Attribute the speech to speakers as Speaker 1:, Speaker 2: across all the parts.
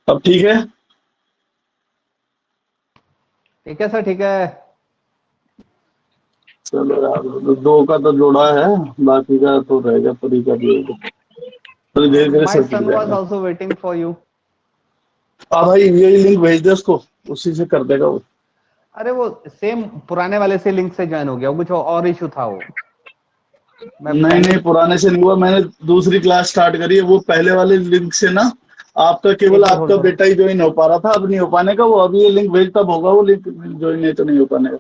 Speaker 1: अब ठीक है?
Speaker 2: ठीक है सर, ठीक है।
Speaker 1: चलो यार, दो का तो जोड़ा है, बाकी का तो रहेगा, परी का भी होगा। तो धीरे धीरे
Speaker 2: माय
Speaker 1: सब सीख
Speaker 2: सन वाज
Speaker 1: जाएगा।
Speaker 2: Also waiting for you.
Speaker 1: हाँ भाई, यही लिंक भेज दे उसको, उसी से कर देगा वो।
Speaker 2: अरे वो सेम पुराने वाले से लिंक से ज्वाइन हो गया, वो कुछ और इशू था वो। मैं
Speaker 1: नहीं
Speaker 2: पहले
Speaker 1: नहीं, पुराने से नहीं हुआ, मैंने दूसरी क्लास स्टार्ट करी है, वो पहले वाले लिंक से ना। आपका केवल
Speaker 2: एक मिनट होल्ड
Speaker 1: आपका
Speaker 2: करो।
Speaker 1: बेटा ही ज्वाइन हो पा रहा था, अब नहीं हो पाने का वो। अभी ये लिंक भेज, तब होगा वो लिंक ज्वाइन, नहीं तो नहीं हो पाने का।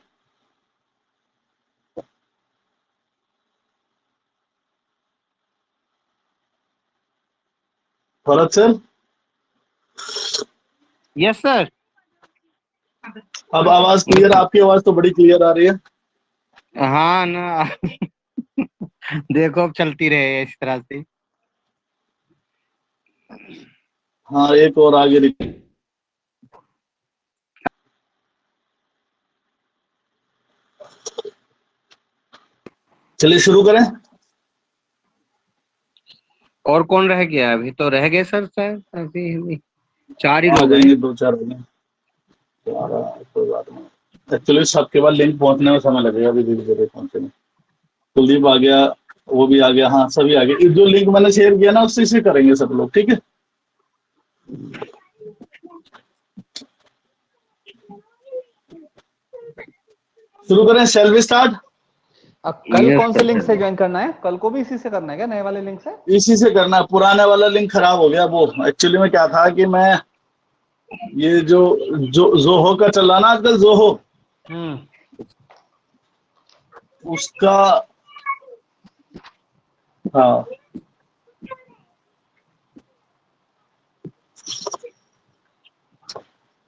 Speaker 1: Bharat sir,
Speaker 3: yes sir.
Speaker 1: अब आवाज क्लियर, आपकी आवाज तो बड़ी क्लियर आ रही है।
Speaker 3: हाँ ना। देखो अब चलती रहे इस तरह से।
Speaker 1: हाँ, एक और आगे चलिए शुरू करें।
Speaker 3: और कौन रह गया? अभी तो रह गए सर शायद, अभी 4 ही
Speaker 1: आ
Speaker 3: लोग हैं।
Speaker 1: जाएंगे, दो चार हो गए। कोई बात नहीं, एक्चुअली सबके बाद लिंक पहुंचने में समय लगेगा, अभी धीरे धीरे पहुंचेंगे। कुलदीप आ गया, वो भी आ गया, हाँ सभी आ गए। जो लिंक मैंने शेयर किया ना, उससे से करेंगे सब लोग, ठीक है? शुरू करें, शैल वी स्टार्ट?
Speaker 2: कल
Speaker 3: यस
Speaker 2: कौन से लिंक से
Speaker 3: सर।
Speaker 2: ज्वाइन करना है? कल को भी इसी से करना है क्या, नए वाले लिंक से?
Speaker 1: इसी से करना है, पुराने वाला लिंक खराब हो गया। वो एक्चुअली में क्या था कि मैं, ये जो जोहो का चल रहा ना आजकल, जोहो,
Speaker 2: हम्म।
Speaker 1: उसका, हाँ,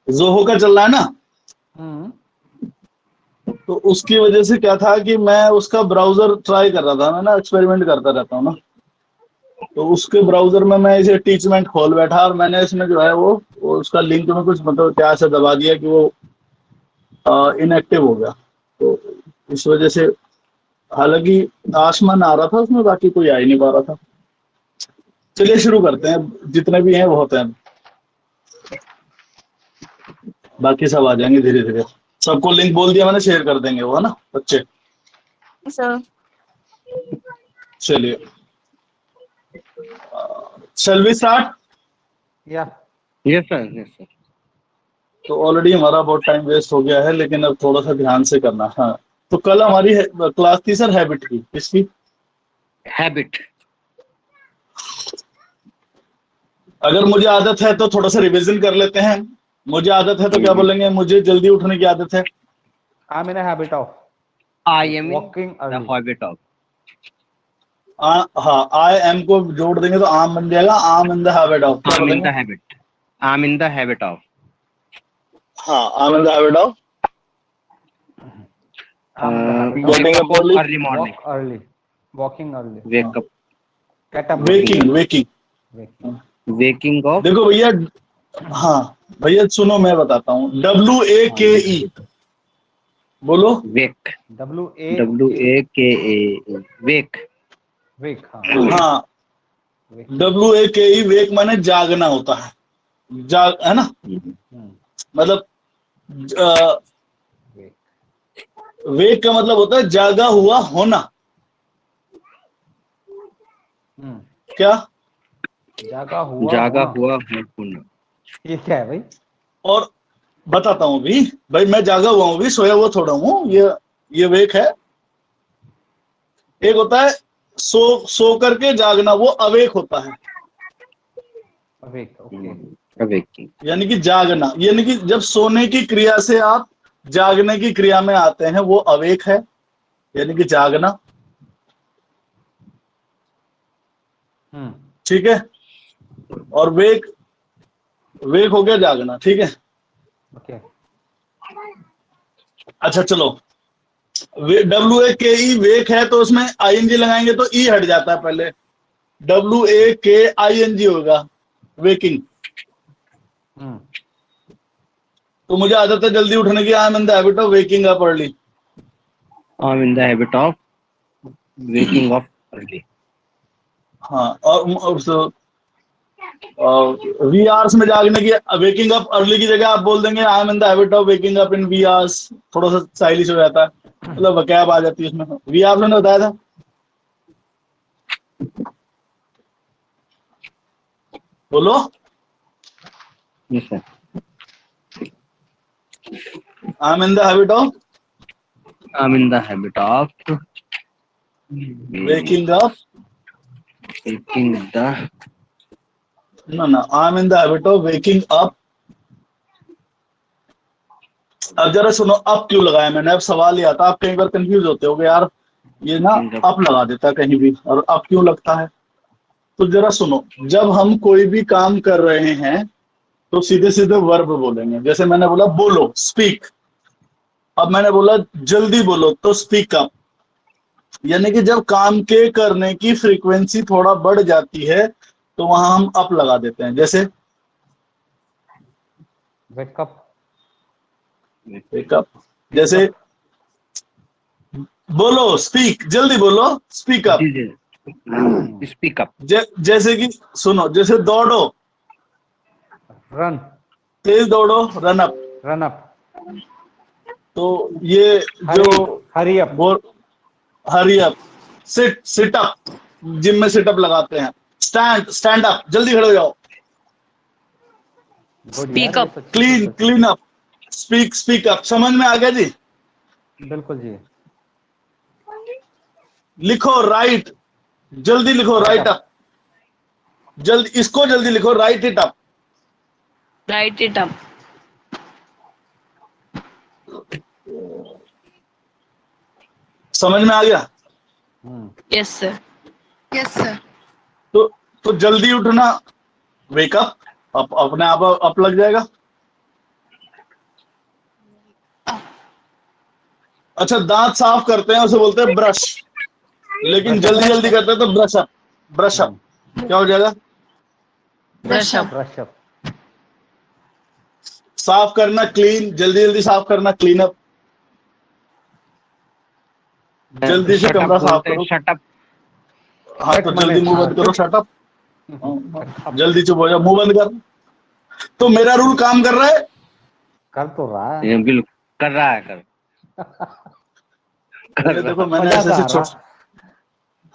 Speaker 1: जोहो का चल रहा है ना,
Speaker 2: हम्म।
Speaker 1: तो उसकी वजह से क्या था कि मैं उसका ब्राउजर ट्राई कर रहा था। मैं ना एक्सपेरिमेंट करता रहता हूँ ना, तो उसके ब्राउजर में मैं इसे टीचमेंट खोल बैठा, और मैंने इसमें जो है वो उसका लिंक में कुछ मतलब क्या से दबा दिया कि वो इनएक्टिव हो गया। तो इस वजह से, हालांकि आसमान आ रहा था उसमें, बाकी कोई आ ही नहीं पा रहा था। चलिए शुरू करते हैं, जितने भी हैं बहुत हैं, बाकी सब आ जाएंगे धीरे धीरे। सबको लिंक बोल दिया मैंने, शेयर कर देंगे वो, है ना बच्चे?
Speaker 4: सर।
Speaker 1: चलिए, शैल वी स्टार्ट?
Speaker 2: या
Speaker 3: यस सर, यस सर।
Speaker 1: तो ऑलरेडी हमारा बहुत टाइम वेस्ट हो गया है, लेकिन अब थोड़ा सा ध्यान से करना। हाँ, तो कल हमारी क्लास थी सर हैबिट की, किसकी?
Speaker 3: हैबिट।
Speaker 1: अगर मुझे आदत है तो थोड़ा सा रिवीजन कर लेते हैं। मुझे आदत है तो क्या बोलेंगे? मुझे जल्दी उठने की आदत है।
Speaker 2: आई am in a habit of
Speaker 3: I am in
Speaker 2: walking
Speaker 3: the
Speaker 2: early.
Speaker 3: Habit of.
Speaker 1: हाँ, आई एम को जोड़ देंगे तो आम बन जाएगा। आम इन द हैबिट ऑफ, क्या
Speaker 3: आई एम इन
Speaker 1: बोलेंगे?
Speaker 3: The habit. I am in the habit of.
Speaker 1: हाँ, am in the habit of
Speaker 2: I am in the habit of
Speaker 1: getting
Speaker 3: wake
Speaker 1: up
Speaker 3: up
Speaker 1: early.
Speaker 3: Early morning.
Speaker 2: Walk early, walking early,
Speaker 1: हाँ,
Speaker 3: wake up.
Speaker 2: Get up early,
Speaker 1: waking waking.
Speaker 2: Waking.
Speaker 3: Waking of.
Speaker 1: देखो भैया, हाँ भैया सुनो, मैं बताता हूँ, WAKE, बोलो।
Speaker 3: वेक।
Speaker 2: WA
Speaker 3: WAKE। वेक।
Speaker 2: वेक, हाँ
Speaker 1: हाँ,
Speaker 2: वेकिंग।
Speaker 1: WAKE, वेक माने जागना होता है, जाग, है ना? मतलब
Speaker 2: वेक।
Speaker 1: वेक का मतलब होता है जागा हुआ होना। क्या?
Speaker 2: जागा हुआ
Speaker 3: जागा
Speaker 2: होना,
Speaker 3: हुआ हूँ पुनः।
Speaker 2: ये क्या है भाई?
Speaker 1: और बताता हूँ भी, भाई मैं जागा हुआ हूँ, भी सोया हुआ थोड़ा हूँ। ये वेक है। एक होता है सो करके जागना, वो अवेक होता है।
Speaker 2: वेक, ओके।
Speaker 3: वेकिंग।
Speaker 1: यानी कि जागना, यानी कि जब सोने की क्रिया से आप जागने की क्रिया में आते हैं, वो अवेक है, यानी कि जागना। ठीक है? और वेक, वेक हो गया जागना, ठीक है?
Speaker 2: ओके।
Speaker 1: अच्छा चलो, WAKE वेक है, तो उसमें ING लगाएंगे तो ई हट जाता है पहले। WAKING होगा, वेकिंग। तो मुझे आदत है जल्दी उठने की, आई am in the habit of waking up early.
Speaker 3: I am in the habit of waking of early.
Speaker 1: हाँ, और वी आवर्स में जागने की, वेकिंग अप अर्ली की जगह आप बोल देंगे I am in the habit of waking up in wee hours, थोड़ा सा स्टाइलिश हो जाता है, मतलब वकैब आ जाती है उसमें। वी आवर्स मैंने बताया था। बोलो।
Speaker 3: Yes, sir.
Speaker 1: I am in the habit of
Speaker 3: I'm in the habit of
Speaker 1: waking up,
Speaker 3: taking the
Speaker 1: ना आई am in the habit of waking up. अब जरा सुनो, अप क्यों लगाया मैंने, अब सवाल ये आता है, आप कई बार कंफ्यूज होते होगे यार ये ना अप लगा देता है कहीं भी, और अप क्यों लगता है। तो जरा सुनो, जब हम कोई भी काम कर रहे हैं तो सीधे सीधे वर्ब बोलेंगे। जैसे मैंने बोला बोलो, स्पीक। अब मैंने बोला जल्दी बोलो, तो स्पीक अप। यानी कि जब काम के करने की फ्रीक्वेंसी थोड़ा बढ़ जाती है तो वहां हम अप लगा देते हैं। जैसे
Speaker 2: वेकअप,
Speaker 1: पिकअप, जैसे बोलो स्पीक, जल्दी बोलो, स्पीक अप।
Speaker 3: speak up.
Speaker 1: जैसे कि सुनो, जैसे दौड़ो,
Speaker 2: रन,
Speaker 1: तेज दौड़ो, रन अप।
Speaker 2: रन अप,
Speaker 1: तो ये जो
Speaker 2: हरी अप,
Speaker 1: वो hurry up, sit up, gym में सिट अप लगाते हैं। स्टैंड अप, जल्दी खड़े हो जाओ।
Speaker 4: Speak up.
Speaker 1: Clean up, speak up. समझ में आ गया जी।
Speaker 2: बिल्कुल जी।
Speaker 1: लिखो राइट, जल्दी लिखो, राइट अप, जल्दी, इसको जल्दी लिखो, right it up.
Speaker 4: Write it up.
Speaker 1: समझ में आ गया।
Speaker 4: Yes, sir. Yes, sir.
Speaker 1: तो जल्दी उठना, वेकअप, अपने आप अप लग जाएगा। अच्छा, दांत साफ करते हैं उसे बोलते हैं ब्रश, लेकिन जल्दी जल्दी करते हैं तो ब्रश अप। क्या हो जाएगा?
Speaker 4: Brush up.
Speaker 2: ब्रश अप,
Speaker 1: साफ करना क्लीन, जल्दी जल्दी साफ करना क्लीन अप। जल्दी से कमरा साफ करो,
Speaker 3: Shut up.
Speaker 1: हाँ तो जल्दी मुंह बंद करो, शट अप। जल्दी चुप हो जाओ, मुंह बंद कर। तो मेरा रूल काम कर रहा है।
Speaker 2: कर तो रहा है।
Speaker 3: ये बिल्कुल कर रहा है, कर
Speaker 1: ये देखो मैंने
Speaker 2: मजा
Speaker 1: ऐसे
Speaker 2: तो आ
Speaker 1: ऐसे
Speaker 2: रहा।
Speaker 1: छोटे,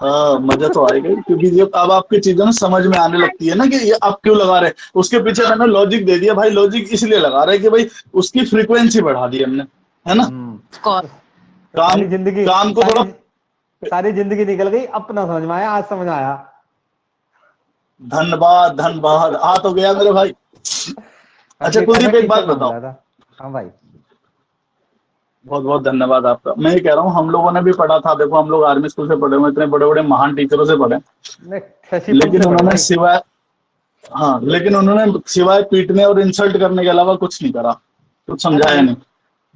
Speaker 1: हाँ मजा तो आएगा ही, क्योंकि जब अब आपकी चीजें ना समझ में आने लगती है ना कि ये आप क्यों लगा रहे हैं, उसके पीछे मैंने लॉजिक दे दिया। भाई लॉजिक इसलिए लगा रहे हैं कि भाई उसकी फ्रीक्वेंसी बढ़ा दी हमने, है ना।
Speaker 4: Of course.
Speaker 2: सारी जिंदगी,
Speaker 1: काम को थोड़ा,
Speaker 2: सारी जिंदगी निकल गई, अपना समझ में आया, आज समझ आया।
Speaker 1: धन्यवाद धन्यवाद, आ तो गया मेरे भाई। अच्छा कुलदीप, एक बात बताओ।
Speaker 2: हाँ भाई।
Speaker 1: बहुत बहुत धन्यवाद आपका। मैं ये कह रहा हूँ, हम लोगों ने भी पढ़ा था, देखो हम लोग आर्मी स्कूल से पढ़े हुए, इतने बड़े बड़े महान टीचरों से पढ़े, लेकिन उन्होंने सिवाय, हाँ लेकिन उन्होंने सिवाय पीटने और इंसल्ट करने के अलावा कुछ नहीं करा, कुछ समझाया नहीं।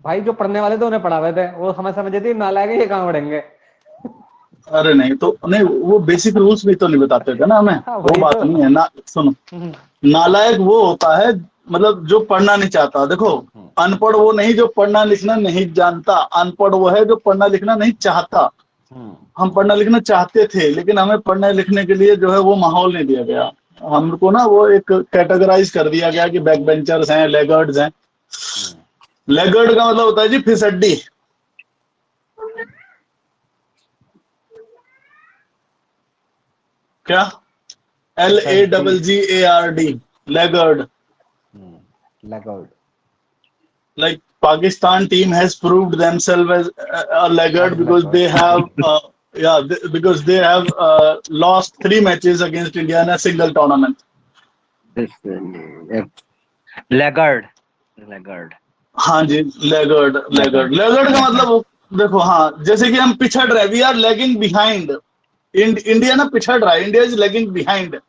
Speaker 2: भाई जो पढ़ने वाले थे उन्हें पढ़ावे थे, वो हमें समझे थे नालायक है, ये कहाँ पढ़ेंगे।
Speaker 1: अरे नहीं तो नहीं, वो बेसिक रूल्स भी तो नहीं बताते थे ना हमें।
Speaker 2: हाँ,
Speaker 1: वो
Speaker 2: वही
Speaker 1: बात
Speaker 2: तो।
Speaker 1: नहीं है ना, सुनो, नालायक वो होता है मतलब जो पढ़ना नहीं चाहता। देखो अनपढ़ वो नहीं जो पढ़ना लिखना नहीं जानता, अनपढ़ वो है जो पढ़ना लिखना नहीं चाहता। हम पढ़ना लिखना चाहते थे, लेकिन हमें पढ़ने लिखने के लिए जो है वो माहौल नहीं दिया गया हमको ना। वो एक कैटेगराइज कर दिया गया कि बैक बेंचर्स हैं, लेगर्ड्स हैं। लेगर्ड का मतलब होता है जी फिसड्डी। क्या? LAGGARD, laggard.
Speaker 2: Laggard.
Speaker 1: Like Pakistan team has proved themselves as a laggard because they have because they have lost 3 matches against India in a single tournament.
Speaker 3: Laggard.
Speaker 1: हाँ जी, laggard का मतलब देखो, हाँ जैसे कि हम पिछड़ रहे, we are lagging behind. India ना पिछड़ रहा है, इंडिया इज लैगिंग बिहाइंड।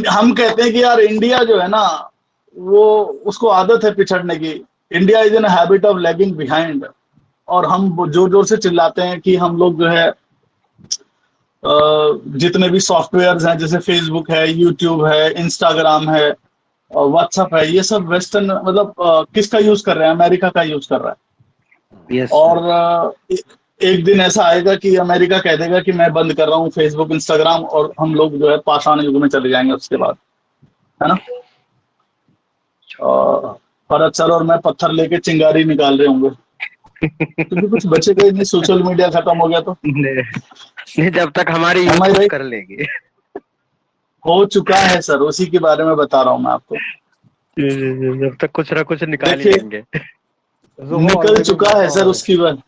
Speaker 1: हम कहते हैं कि यार इंडिया जो है ना, वो उसको आदत है पिछड़ने की। India is in habit of lagging behind. और हम जोर जोर से चिल्लाते हैं कि हम लोग जो है जितने भी सॉफ्टवेयर्स हैं, जैसे फेसबुक है, यूट्यूब है, इंस्टाग्राम है, व्हाट्सएप है, ये सब वेस्टर्न मतलब किसका यूज कर रहे हैं? अमेरिका का यूज कर रहा है।
Speaker 3: Yes,
Speaker 1: और एक दिन ऐसा आएगा कि अमेरिका कह देगा कि मैं बंद कर रहा हूँ फेसबुक इंस्टाग्राम, और हम लोग जो है पाषाण युग में चले जाएंगे उसके बाद। है ना। और भरत सर और मैं पत्थर लेके चिंगारी निकाल रहे होंगे, क्योंकि कुछ बचेगा ही नहीं, सोशल मीडिया खत्म हो गया तो।
Speaker 3: नहीं, जब तक हमारी
Speaker 1: Am I
Speaker 3: यूट्यूब
Speaker 1: right?
Speaker 3: कर लेगी।
Speaker 1: हो चुका है सर, उसी के बारे में बता रहा हूँ मैं आपको।
Speaker 3: जब तक कुछ ना कुछ निकाल ही
Speaker 1: देखिए,
Speaker 3: लेंगे।
Speaker 2: जोहो
Speaker 1: निकल
Speaker 2: ऑलरेडी
Speaker 1: चुका
Speaker 2: वर्क
Speaker 1: है सर
Speaker 2: ऑन इट।
Speaker 1: उसकी बात।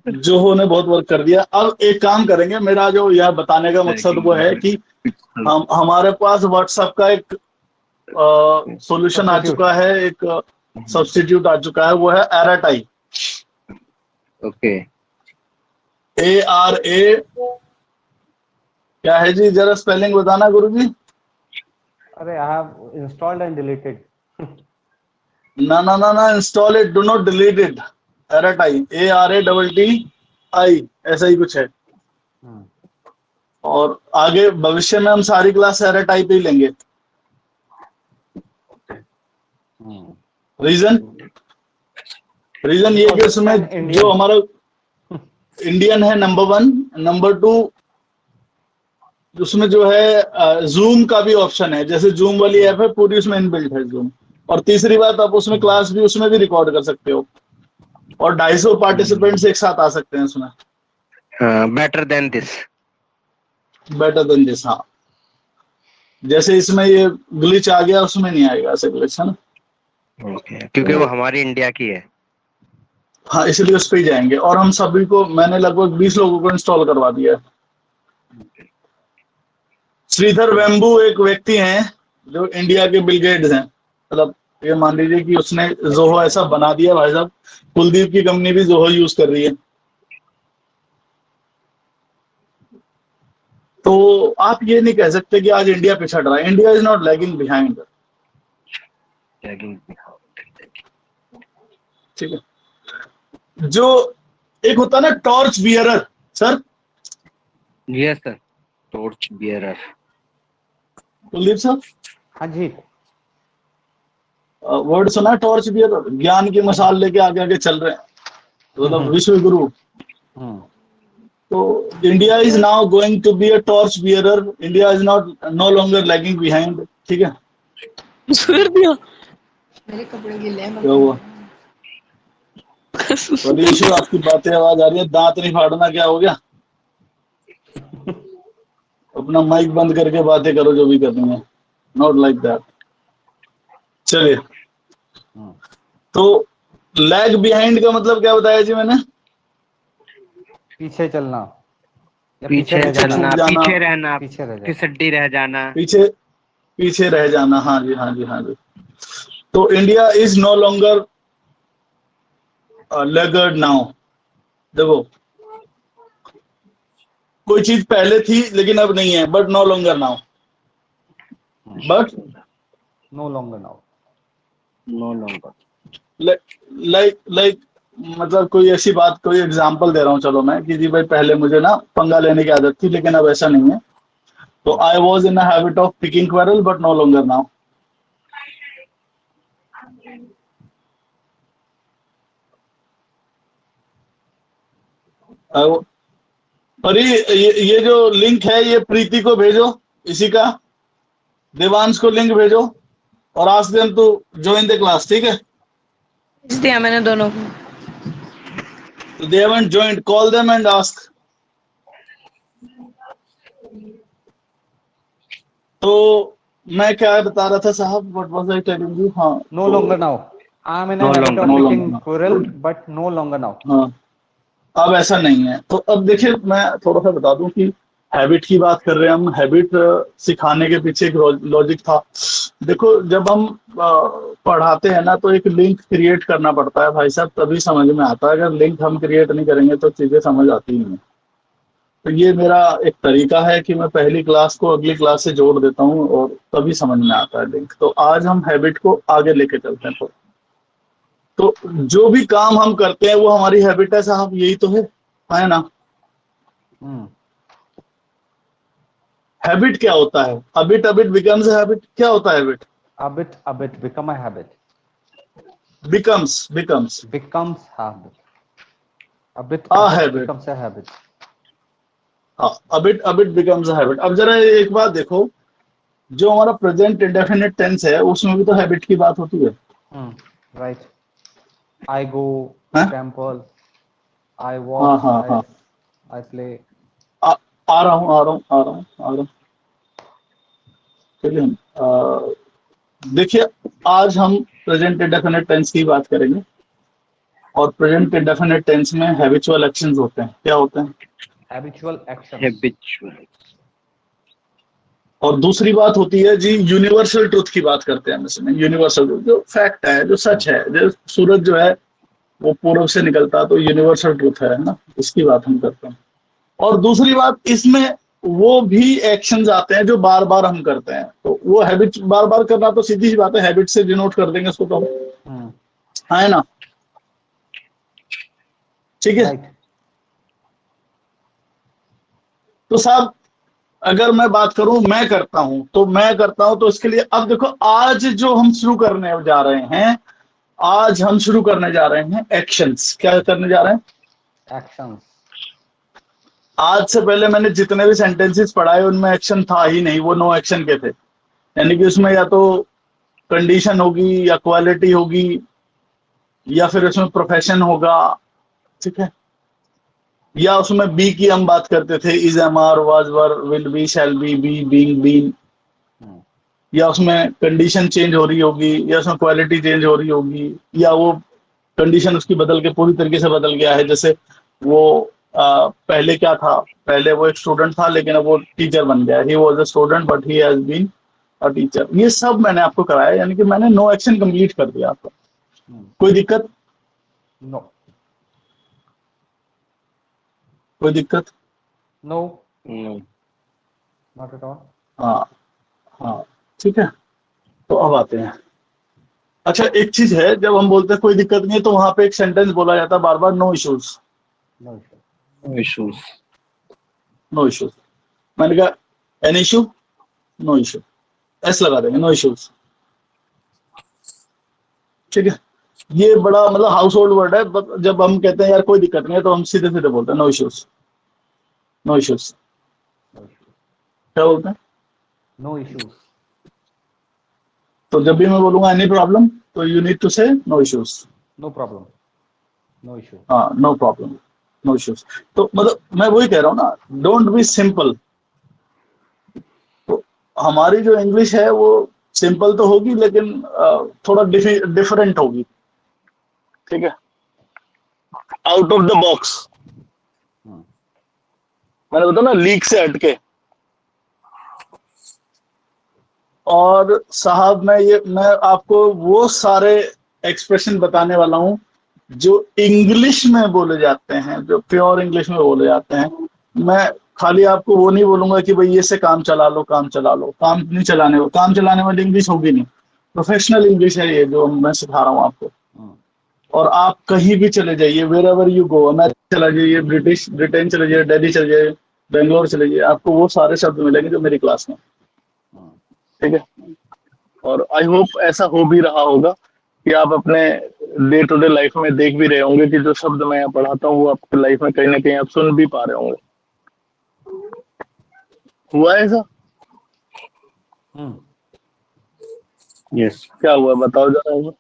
Speaker 1: जोहो ने बहुत वर्क कर दिया। अब एक काम करेंगे, मेरा जो यह बताने का मकसद वो है कि हम हमारे पास व्हाट्सएप का एक सॉल्यूशन आ
Speaker 2: Substitute.
Speaker 1: चुका है, एक सब्स्टिट्यूट आ चुका है, वो है एराटाई।
Speaker 3: ओके।
Speaker 1: ARA क्या है जी, जरा स्पेलिंग बताना गुरुजी।
Speaker 2: अरे I have installed and deleted.
Speaker 1: ना ना ना ना, install it, do not delete it. Arattai, ARATTI, ऐसा ही कुछ है। और आगे भविष्य में हम सारी क्लास एराटाई पे ही लेंगे। रीजन ये कि उसमें जो हमारा इंडियन है नंबर 1, नंबर 2 उसमें जो है जूम का भी ऑप्शन है, जैसे जूम वाली ऐप है पूरी उसमें इनबिल्ट है जूम। और तीसरी बात, आप उसमें क्लास भी उसमें भी रिकॉर्ड कर सकते हो, और 250 पार्टिसिपेंट्स एक साथ आ सकते हैं उसमें।
Speaker 3: Better than this.
Speaker 1: Better than this, हाँ। जैसे इसमें ये ग्लिच आ गया, उसमें नहीं आएगा ऐसे ग्लिच, है ना।
Speaker 3: ओके, क्योंकि वो हमारी इंडिया की है।
Speaker 1: हाँ, इसलिए उस पर ही जाएंगे। और हम सभी को, मैंने लगभग 20 लोगों को इंस्टॉल करवा दिया है। श्रीधर वेम्बू एक व्यक्ति हैं जो इंडिया के बिल गेट्स हैं, मतलब ये मान लीजिए कि उसने जोहो ऐसा बना दिया भाई साहब, कुलदीप की कंपनी भी जोहो यूज कर रही है। तो आप ये नहीं कह सकते कि आज इंडिया पिछड़ रहा है। India is not lagging behind, ठीक है। जो एक होता है ना torch bearer, sir.
Speaker 3: Yes sir, torch bearer.
Speaker 1: Kuldeep साहब,
Speaker 2: हाँ जी।
Speaker 1: वर्ड सुना, टॉर्च बियरर, ज्ञान की मशाल लेके आगे आगे चल रहे हैं, मतलब विश्व गुरु। तो India is now going to be a torch bearer, India is not no longer lagging behind, ठीक है।
Speaker 4: कर दिया। मेरे कपड़े गिले हैं।
Speaker 1: क्या हुआ? ईशु, आपकी बातें आवाज आ रही है, दांत नहीं फाड़ना, क्या हो गया? अपना माइक बंद करके बातें करो जो भी करनी है, नॉट लाइक दैट। चलिए, तो लैग बिहाइंड का मतलब क्या बताया जी मैंने?
Speaker 2: पीछे चलना या
Speaker 3: पीछे
Speaker 2: रह
Speaker 1: पीछे
Speaker 2: जाना।
Speaker 1: छूट जाना,
Speaker 3: पीछे रहना,
Speaker 2: पीछे रह जाना।
Speaker 3: फिसड्डी रह जाना।
Speaker 1: पीछे पीछे रह जाना, हाँ जी हाँ जी हाँ जी। तो India is no longer laggard now. देखो, कोई चीज पहले थी लेकिन अब नहीं है, but no longer now, but
Speaker 2: no longer now.
Speaker 3: No longer.
Speaker 1: Like मतलब कोई ऐसी बात, कोई एग्जांपल दे रहा हूँ चलो मैं, कि जी भाई पहले मुझे ना पंगा लेने की आदत थी लेकिन अब ऐसा नहीं है। तो I was in a habit of picking quarrel but no longer now. और ये जो लिंक है, ये प्रीति को भेजो, इसी का देवांश को लिंक भेजो, और ask them to join the class, ठीक है।
Speaker 4: भेज दिया मैंने दोनों को।
Speaker 1: They haven't joined, call them and ask. तो मैं क्या बता रहा था साहब, what was I telling you? हाँ,
Speaker 2: no longer now. I am in
Speaker 3: No
Speaker 2: habit
Speaker 3: longer,
Speaker 2: of
Speaker 1: no longer
Speaker 2: picking
Speaker 1: now,
Speaker 2: क्विरल बट नो लॉन्गर नाउ।
Speaker 1: हाँ, अब ऐसा नहीं है। तो अब देखिए, मैं थोड़ा सा बता दूं कि हैबिट की बात कर रहे हैं हम। हैबिट सिखाने के पीछे एक लॉजिक था। देखो, जब हम पढ़ाते हैं ना, तो एक लिंक क्रिएट करना पड़ता है भाई साहब, तभी समझ में आता है। अगर लिंक हम क्रिएट नहीं करेंगे तो चीजें समझ आती नहीं है। तो ये मेरा एक तरीका है कि मैं पहली क्लास को अगली क्लास से जोड़ देता हूँ, और तभी समझ में आता है लिंक। तो आज हम हैबिट को आगे लेके चलते हैं। तो जो भी काम हम करते हैं वो हमारी हैबिट है साहब, यही तो है ना। हैबिट क्या होता है? A bit a bit becomes habit. क्या होता है habit?
Speaker 2: habit become a habit,
Speaker 1: becomes
Speaker 2: becomes habit, habit
Speaker 1: a
Speaker 2: habit
Speaker 1: habit.
Speaker 2: becomes a habit।
Speaker 1: हाँ, अबिट अबिट बिकम्स हैबिट। अब जरा एक बात देखो, जो हमारा प्रेजेंट इंडेफिनिट टेंस है उसमें भी तो हैबिट की बात होती है।
Speaker 2: राइट। आई गो टू
Speaker 1: हैं?
Speaker 2: टेम्पल, आई
Speaker 1: हाँ
Speaker 2: वॉक,
Speaker 1: हाँ हाँ,
Speaker 2: आई प्ले।
Speaker 1: आ, आ रहा हूँ आ रहा हूँ आ रहा हूँ आ रहा हूँ। चलिए देखिए, आज हम प्रेजेंट इंडेफिनिट टेंस की बात करेंगे। और प्रेजेंट इंडेफिनिट टेंस में हैबिचुअल एक्शंस होते हैं। क्या होते हैं?
Speaker 2: Habitual actions.
Speaker 3: हैबिचुअल।
Speaker 1: और दूसरी बात होती है जी, यूनिवर्सल ट्रुथ की बात करते हैं हम इसमें। यूनिवर्सल ट्रुथ जो फैक्ट है, जो सच है, जो सूरज जो है वो पूर्व से निकलता है, तो यूनिवर्सल ट्रुथ है ना, इसकी बात हम करते हैं। और दूसरी बात, इसमें वो भी एक्शंस आते हैं जो बार बार हम करते हैं, तो वो हैबिट बार बार करना तो सीधी सी बात है, हैबिट से डिनोट कर देंगे उसको तो हम। हाँ, है ना? ठीक है।
Speaker 2: राइट।
Speaker 1: तो साहब, अगर मैं बात करूं मैं करता हूं, तो मैं करता हूं, तो इसके लिए अब देखो, आज जो हम शुरू करने जा रहे हैं, आज हम शुरू करने जा रहे हैं एक्शंस। क्या करने जा रहे हैं?
Speaker 2: एक्शंस।
Speaker 1: आज से पहले मैंने जितने भी सेंटेंसेस पढ़ाए उनमें एक्शन था ही नहीं, वो नो एक्शन के थे। यानी कि उसमें या तो कंडीशन होगी, या क्वालिटी होगी, या फिर उसमें प्रोफेशन होगा। ठीक है। या उसमें बी की हम बात करते थे, is, am, are, was, were, will be, shall be, being, been. या उसमें कंडीशन चेंज हो रही होगी, या उसमें क्वालिटी चेंज हो रही होगी, या वो कंडीशन उसकी बदल के पूरी तरीके से बदल गया है। जैसे वो पहले क्या था, पहले वो एक स्टूडेंट था लेकिन अब वो टीचर बन गया। He was a student but he has been a teacher. ये सब मैंने आपको कराया, यानी कि मैंने नो एक्शन कंप्लीट कर दिया आपका। कोई दिक्कत?
Speaker 2: नो।
Speaker 1: कोई दिक्कत?
Speaker 2: No, not at all.
Speaker 1: हाँ हाँ, ठीक है। तो अब आते हैं। अच्छा, एक चीज है, जब हम बोलते हैं कोई दिक्कत नहीं है, तो वहां पे एक सेंटेंस बोला जाता है बार बार, no issues.
Speaker 2: No issue.
Speaker 3: Issues.
Speaker 1: No issues. मैंने कहा an issue, no issue, S लगा देंगे, नो इश्यूज। ठीक है। ये बड़ा मतलब हाउस होल्ड वर्ड है, जब हम कहते हैं यार कोई दिक्कत नहीं है, तो हम सीधे सीधे बोलते हैं नो इश्यूज। No issues. क्या बोलते हैं?
Speaker 2: No issues.
Speaker 1: तो जब भी मैं बोलूंगा एनी प्रॉब्लम, तो you need to say no issues.
Speaker 2: No problem. No issue.
Speaker 1: हाँ, नो प्रॉब्लम, नो इश्यूज। तो मतलब मैं वही कह रहा हूँ ना, डोंट बी सिंपल। तो हमारी जो इंग्लिश है वो सिंपल तो होगी, लेकिन थोड़ा डिफरेंट होगी। ठीक है। Out of the box. मैंने बताया ना, लीक से हटके। और साहब, मैं आपको वो सारे एक्सप्रेशन बताने वाला हूं जो इंग्लिश में बोले जाते हैं, जो प्योर इंग्लिश में बोले जाते हैं। मैं खाली आपको वो नहीं बोलूंगा कि भाई ये से काम चला लो, काम चला लो। काम नहीं चलाने, काम चलाने वाली इंग्लिश होगी नहीं। प्रोफेशनल इंग्लिश है ये जो मैं सिखा रहा हूँ आपको। और आप कहीं भी चले जाइए, wherever you go, America चला जाइए, ब्रिटेन चले जाइए, दिल्ली चले जाइए, बेंगलोर चले जाइए, आपको वो सारे शब्द मिलेंगे जो मेरी क्लास में। ठीक है। और आई होप ऐसा हो भी रहा होगा कि आप अपने डे टू डे लाइफ में देख भी रहे होंगे कि जो शब्द मैं यहाँ पढ़ाता हूँ वो आपकी लाइफ में कहीं ना कहीं आप सुन भी पा रहे होंगे। हुआ है ऐसा? यस। क्या हुआ बताओ जरा ऐसा।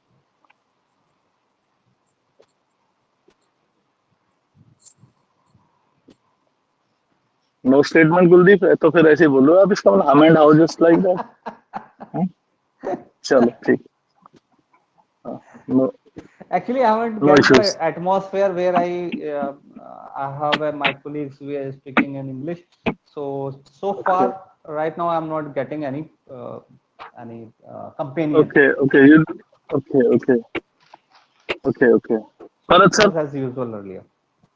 Speaker 1: नो स्टेटमेंट कुलदीप है, तो फिर ऐसे ही बोलो आप, इसका मतलब हम and how just like that. चलो ठीक। No,
Speaker 2: Actually, I haven't
Speaker 1: no
Speaker 2: get the
Speaker 1: issues.
Speaker 2: atmosphere where I have my colleagues we are speaking in English. So far, right now, I'm not getting any companion.
Speaker 1: Okay okay you, okay okay okay okay. Bharat
Speaker 2: It
Speaker 1: sir,
Speaker 2: was as usual earlier.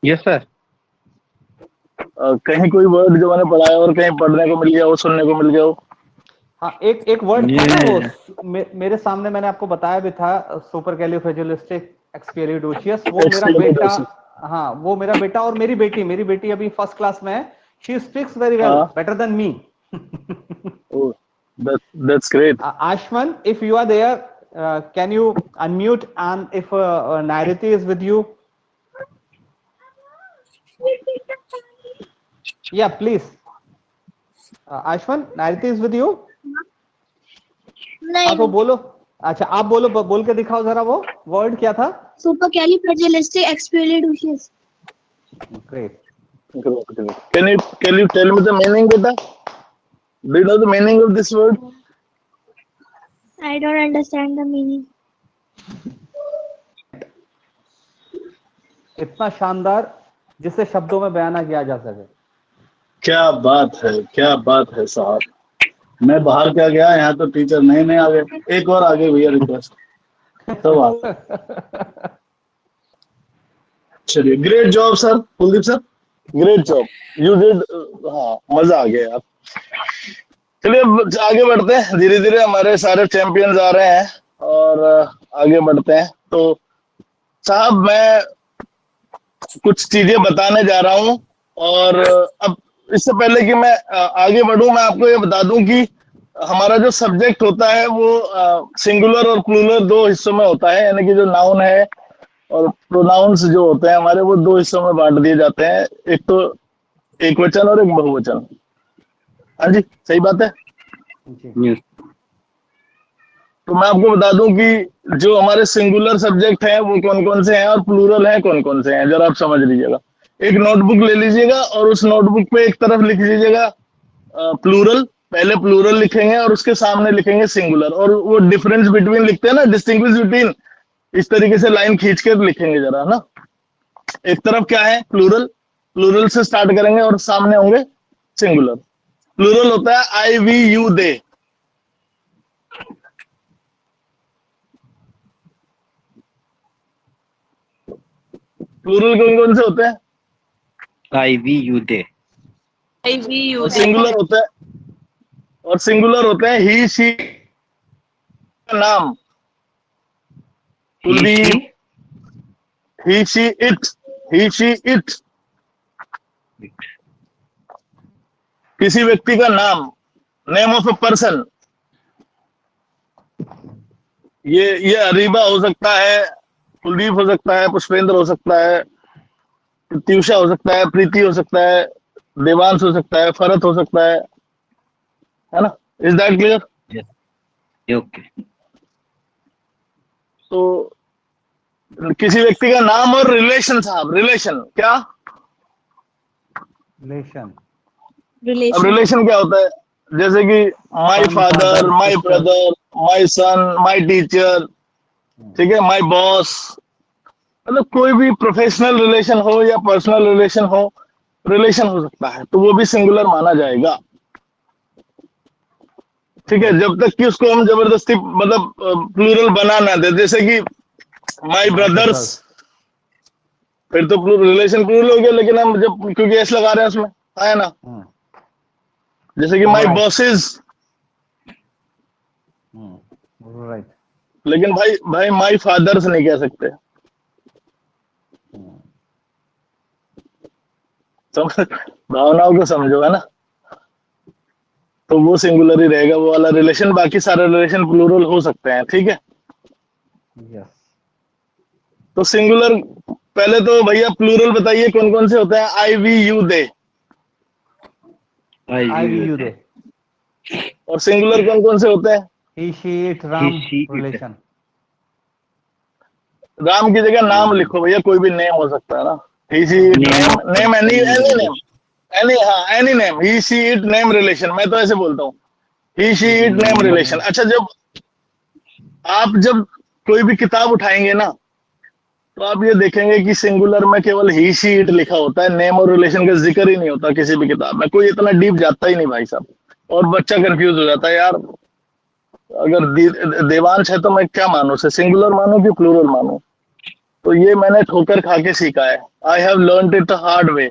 Speaker 3: Yes sir.
Speaker 1: कहीं कोई word जो मैंने पढ़ाया और कहीं पढ़ने को मिल गया हो, सुनने को मिल गया हो?
Speaker 2: हाँ, एक वर्ड था ना वो,
Speaker 3: ये
Speaker 2: मेरे सामने मैंने आपको बताया भी था, सुपर कैलिफ्रेजिलिस्टिक एक्सपिलिडोशियस। वो मेरा बेटा,
Speaker 1: एक्सक्लेमेटोरियस।
Speaker 2: हाँ वो मेरा बेटा और मेरी बेटी अभी फर्स्ट क्लास में है। शी स्पीक्स वेरी वेल,
Speaker 1: हाँ,
Speaker 2: better than me.
Speaker 1: Oh, that's great.
Speaker 2: Ashman, if you are there, can you unmute? And if Nairiti is with you, yeah, please. Ashman, Nairiti is with you. हाँ तो बोलो। अच्छा आप बोलो, बोल के दिखाओ जरा, वो वर्ड क्या था?
Speaker 4: Supercalifragilisticexpialidocious.
Speaker 2: Great.
Speaker 1: Can you tell me the meaning, beta? Do you know the meaning of this word?
Speaker 4: I don't understand the meaning.
Speaker 2: इतना शानदार जिसे शब्दों में बयान ना किया जा सके।
Speaker 1: क्या बात है साहब। मैं बाहर क्या गया, यहाँ तो टीचर नए नए आ गए। एक और आगे भैया रिक्वेस्ट, सब आ गए। चलिए, great job sir, Kuldeep sir, great job, you did. हाँ, मजा आ गया यार। चलिए अब आगे बढ़ते हैं, धीरे धीरे हमारे सारे चैंपियंस आ रहे हैं और आगे बढ़ते हैं। तो साहब मैं कुछ चीजें बताने जा रहा हूं और अब इससे पहले कि मैं आगे बढ़ूं, मैं आपको ये बता दूं कि हमारा जो सब्जेक्ट होता है वो सिंगुलर और प्लूरल दो हिस्सों में होता है, यानी कि जो नाउन है और प्रोनाउंस जो होते हैं हमारे, वो दो हिस्सों में बांट दिए जाते हैं। एक तो एक वचन और एक बहुवचन। हाँ जी, सही बात है।
Speaker 2: जी।
Speaker 1: तो मैं आपको बता दूं कि जो हमारे सिंगुलर सब्जेक्ट हैं वो कौन कौन से हैं और प्लूरल हैं कौन कौन से हैं, जरा आप समझ लीजिएगा। एक नोटबुक ले लीजिएगा और उस नोटबुक पे एक तरफ लिख लीजिएगा प्लूरल, पहले प्लूरल लिखेंगे और उसके सामने लिखेंगे सिंगुलर, और वो डिफरेंस बिटवीन लिखते हैं ना, डिस्टिंग्विश बिटवीन, इस तरीके से लाइन खींच के लिखेंगे जरा ना। एक तरफ क्या है प्लूरल, प्लूरल से स्टार्ट करेंगे और सामने होंगे सिंगुलर। प्लूरल होता है आई वी यू दे। प्लूरल कौन कौन से होते हैं?
Speaker 3: I we you they.
Speaker 1: और सिंगुलर होता है, और सिंगुलर होते हैं ही शी नाम। Kuldeep, he she it, he she it, किसी व्यक्ति का नाम, नेम ऑफ ए पर्सन। ये अरीबा हो सकता है, कुलदीप हो सकता है, पुष्पेंद्र हो सकता है, प्रत्युषा हो सकता है, प्रीति हो सकता है, देवांश हो सकता है, फरत हो सकता है ना? Is that clear?
Speaker 3: ओके।
Speaker 1: तो किसी व्यक्ति का नाम और रिलेशन साहब, रिलेशन क्या?
Speaker 2: रिलेशन।
Speaker 1: अब रिलेशन क्या होता है? जैसे कि my father, my brother, my son, my teacher, ठीक है, माय बॉस। मतलब कोई भी प्रोफेशनल रिलेशन हो या पर्सनल रिलेशन हो, रिलेशन हो सकता है, तो वो भी सिंगुलर माना जाएगा। ठीक है, जब तक कि उसको हम जबरदस्ती मतलब प्लूरल बना ना दे। जैसे कि माय ब्रदर्स, फिर तो रिलेशन प्लूरल हो गया, लेकिन हम जब क्योंकि एस लगा रहे हैं उसमें, है ना? जैसे कि माय बॉसेस,
Speaker 2: राइट।
Speaker 1: लेकिन भाई भाई माय फादर्स नहीं कह सकते। समझ, भावनाओं को समझो, है ना? तो वो सिंगुलर ही रहेगा वो वाला रिलेशन, बाकी सारे रिलेशन प्लूरल हो सकते हैं। ठीक है,
Speaker 2: यस।
Speaker 1: तो सिंगुलर पहले तो भैया प्लूरल बताइए कौन कौन से होते हैं? I we you they.
Speaker 2: I we you they.
Speaker 1: और सिंगुलर कौन कौन से होते हैं?
Speaker 2: He she it Ram relation.
Speaker 1: Ram की जगह नाम लिखो भैया, कोई भी नेम हो सकता है ना। He she it name, name any name, any, हाँ any name, he she it name relation. मैं तो ऐसे बोलता हूँ, he she it name relation. अच्छा, जब कोई भी किताब उठाएंगे ना, तो आप ये देखेंगे कि सिंगुलर में केवल ही शी इट लिखा होता है, नेम और रिलेशन का जिक्र ही नहीं होता किसी भी किताब में। कोई इतना डीप जाता ही नहीं भाई साहब, और बच्चा कंफ्यूज हो जाता है यार, अगर देवांश है तो मैं क्या मानूं, से सिंगुलर मानूं कि प्लूरल मानूं? तो ये मैंने ठोकर खा के सीखा है। I have learned it hard way,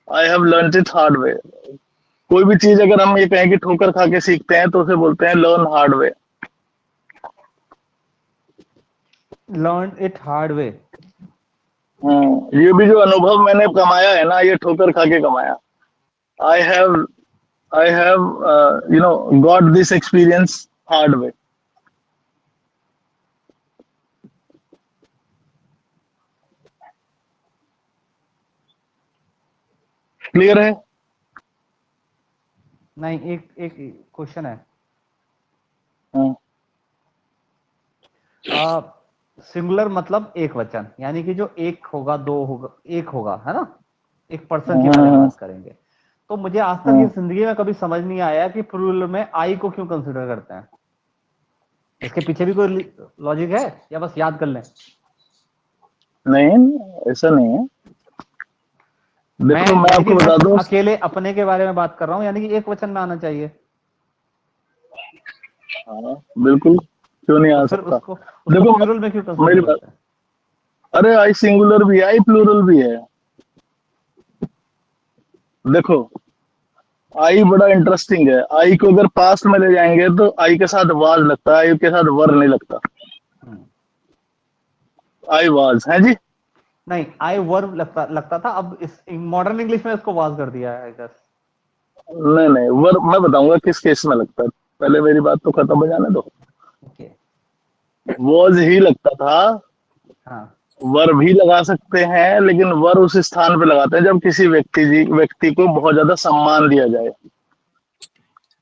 Speaker 1: I have learned it hard way. कोई भी चीज अगर हम ये कहें कि ठोकर खा के सीखते हैं, तो उसे बोलते हैं learn hard way.
Speaker 2: Learn it hard way.
Speaker 1: ये भी जो अनुभव मैंने कमाया है ना, ये ठोकर खा के कमाया। I have got this experience hard way. Clear है?
Speaker 2: नहीं, एक एक क्वेश्चन है। सिंगुलर मतलब एक वचन, यानी कि जो एक होगा, दो होगा, एक होगा, है ना, एक पर्सन के बारे में बात करेंगे। तो मुझे आज तक ये जिंदगी में कभी समझ नहीं आया कि प्लूरल में आई को क्यों कंसिडर करते हैं। इसके पीछे भी कोई लॉजिक है या बस याद कर लें?
Speaker 1: नहीं, ऐसा नहीं है। देखो मैं आपको बता दूं,
Speaker 2: अकेले अपने के बारे में बात कर रहा हूँ, यानी कि एक वचन में आना चाहिए।
Speaker 1: हाँ बिल्कुल, क्यों नहीं आ
Speaker 2: तो फिर
Speaker 1: सकता।
Speaker 2: उसको
Speaker 1: देखो
Speaker 2: प्लूरल में क्यों
Speaker 1: मेरी
Speaker 2: कंसिडर
Speaker 1: बात,
Speaker 2: करते हैं?
Speaker 1: अरे आई सिंगुलर भी है, आई प्लूरल भी है। देखो आई बड़ा इंटरेस्टिंग है। आई को अगर पास्ट में ले जाएंगे तो आई के साथ वाज लगता है, आई के साथ वर नहीं लगता। आई वाज है जी।
Speaker 2: नहीं, आई वर्ब लगता था, अब इस मॉडर्न इंग्लिश में इसको वाज कर दिया है, आई गेस।
Speaker 1: नहीं नहीं, वर मैं बताऊंगा किस केस में लगता है, पहले मेरी बात तो खत्म हो जाने दो।
Speaker 2: ओके।
Speaker 1: वाज ही लगता था।
Speaker 2: हाँ।
Speaker 1: वर भी लगा सकते हैं, लेकिन वर उस स्थान पे लगाते हैं जब किसी व्यक्ति को बहुत ज्यादा सम्मान दिया जाए।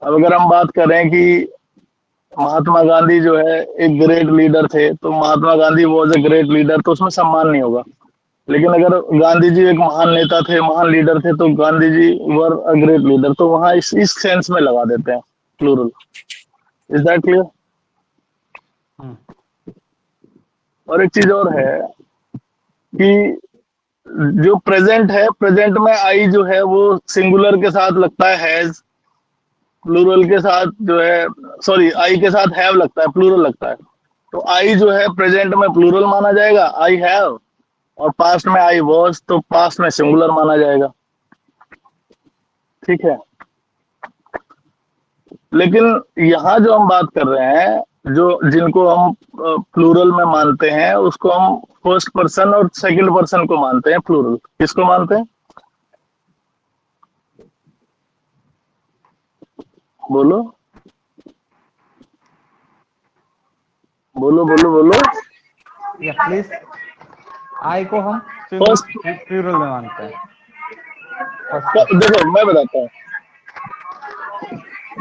Speaker 1: अब अगर हम बात करें कि महात्मा गांधी जो है एक ग्रेट लीडर थे, तो Mahatma Gandhi was a great leader, तो उसमें सम्मान नहीं होगा। लेकिन अगर गांधी जी एक महान नेता थे, महान लीडर थे, तो गांधी जी वर अ ग्रेट लीडर, तो वहां इस सेंस में लगा देते हैं प्लूरल। Is that clear? और एक चीज और है कि जो प्रेजेंट है, प्रेजेंट में आई जो है वो सिंगुलर के साथ लगता है हैज, प्लूरल के साथ जो है, सॉरी, आई के साथ हैव लगता है, प्लूरल लगता है। तो आई जो है प्रेजेंट में प्लूरल माना जाएगा, आई हैव, और पास्ट में आई वॉज, तो पास्ट में सिंगुलर माना जाएगा। ठीक है। लेकिन यहाँ जो हम बात कर रहे हैं, जो जिनको हम प्लूरल में मानते हैं, उसको हम फर्स्ट पर्सन और सेकंड पर्सन को मानते हैं प्लूरल। किसको मानते हैं? बोलो बोलो बोलो बोलो।
Speaker 2: या प्लीज, आई को हम प्लूरल में मानते हैं।
Speaker 1: देखो मैं बताता हूँ,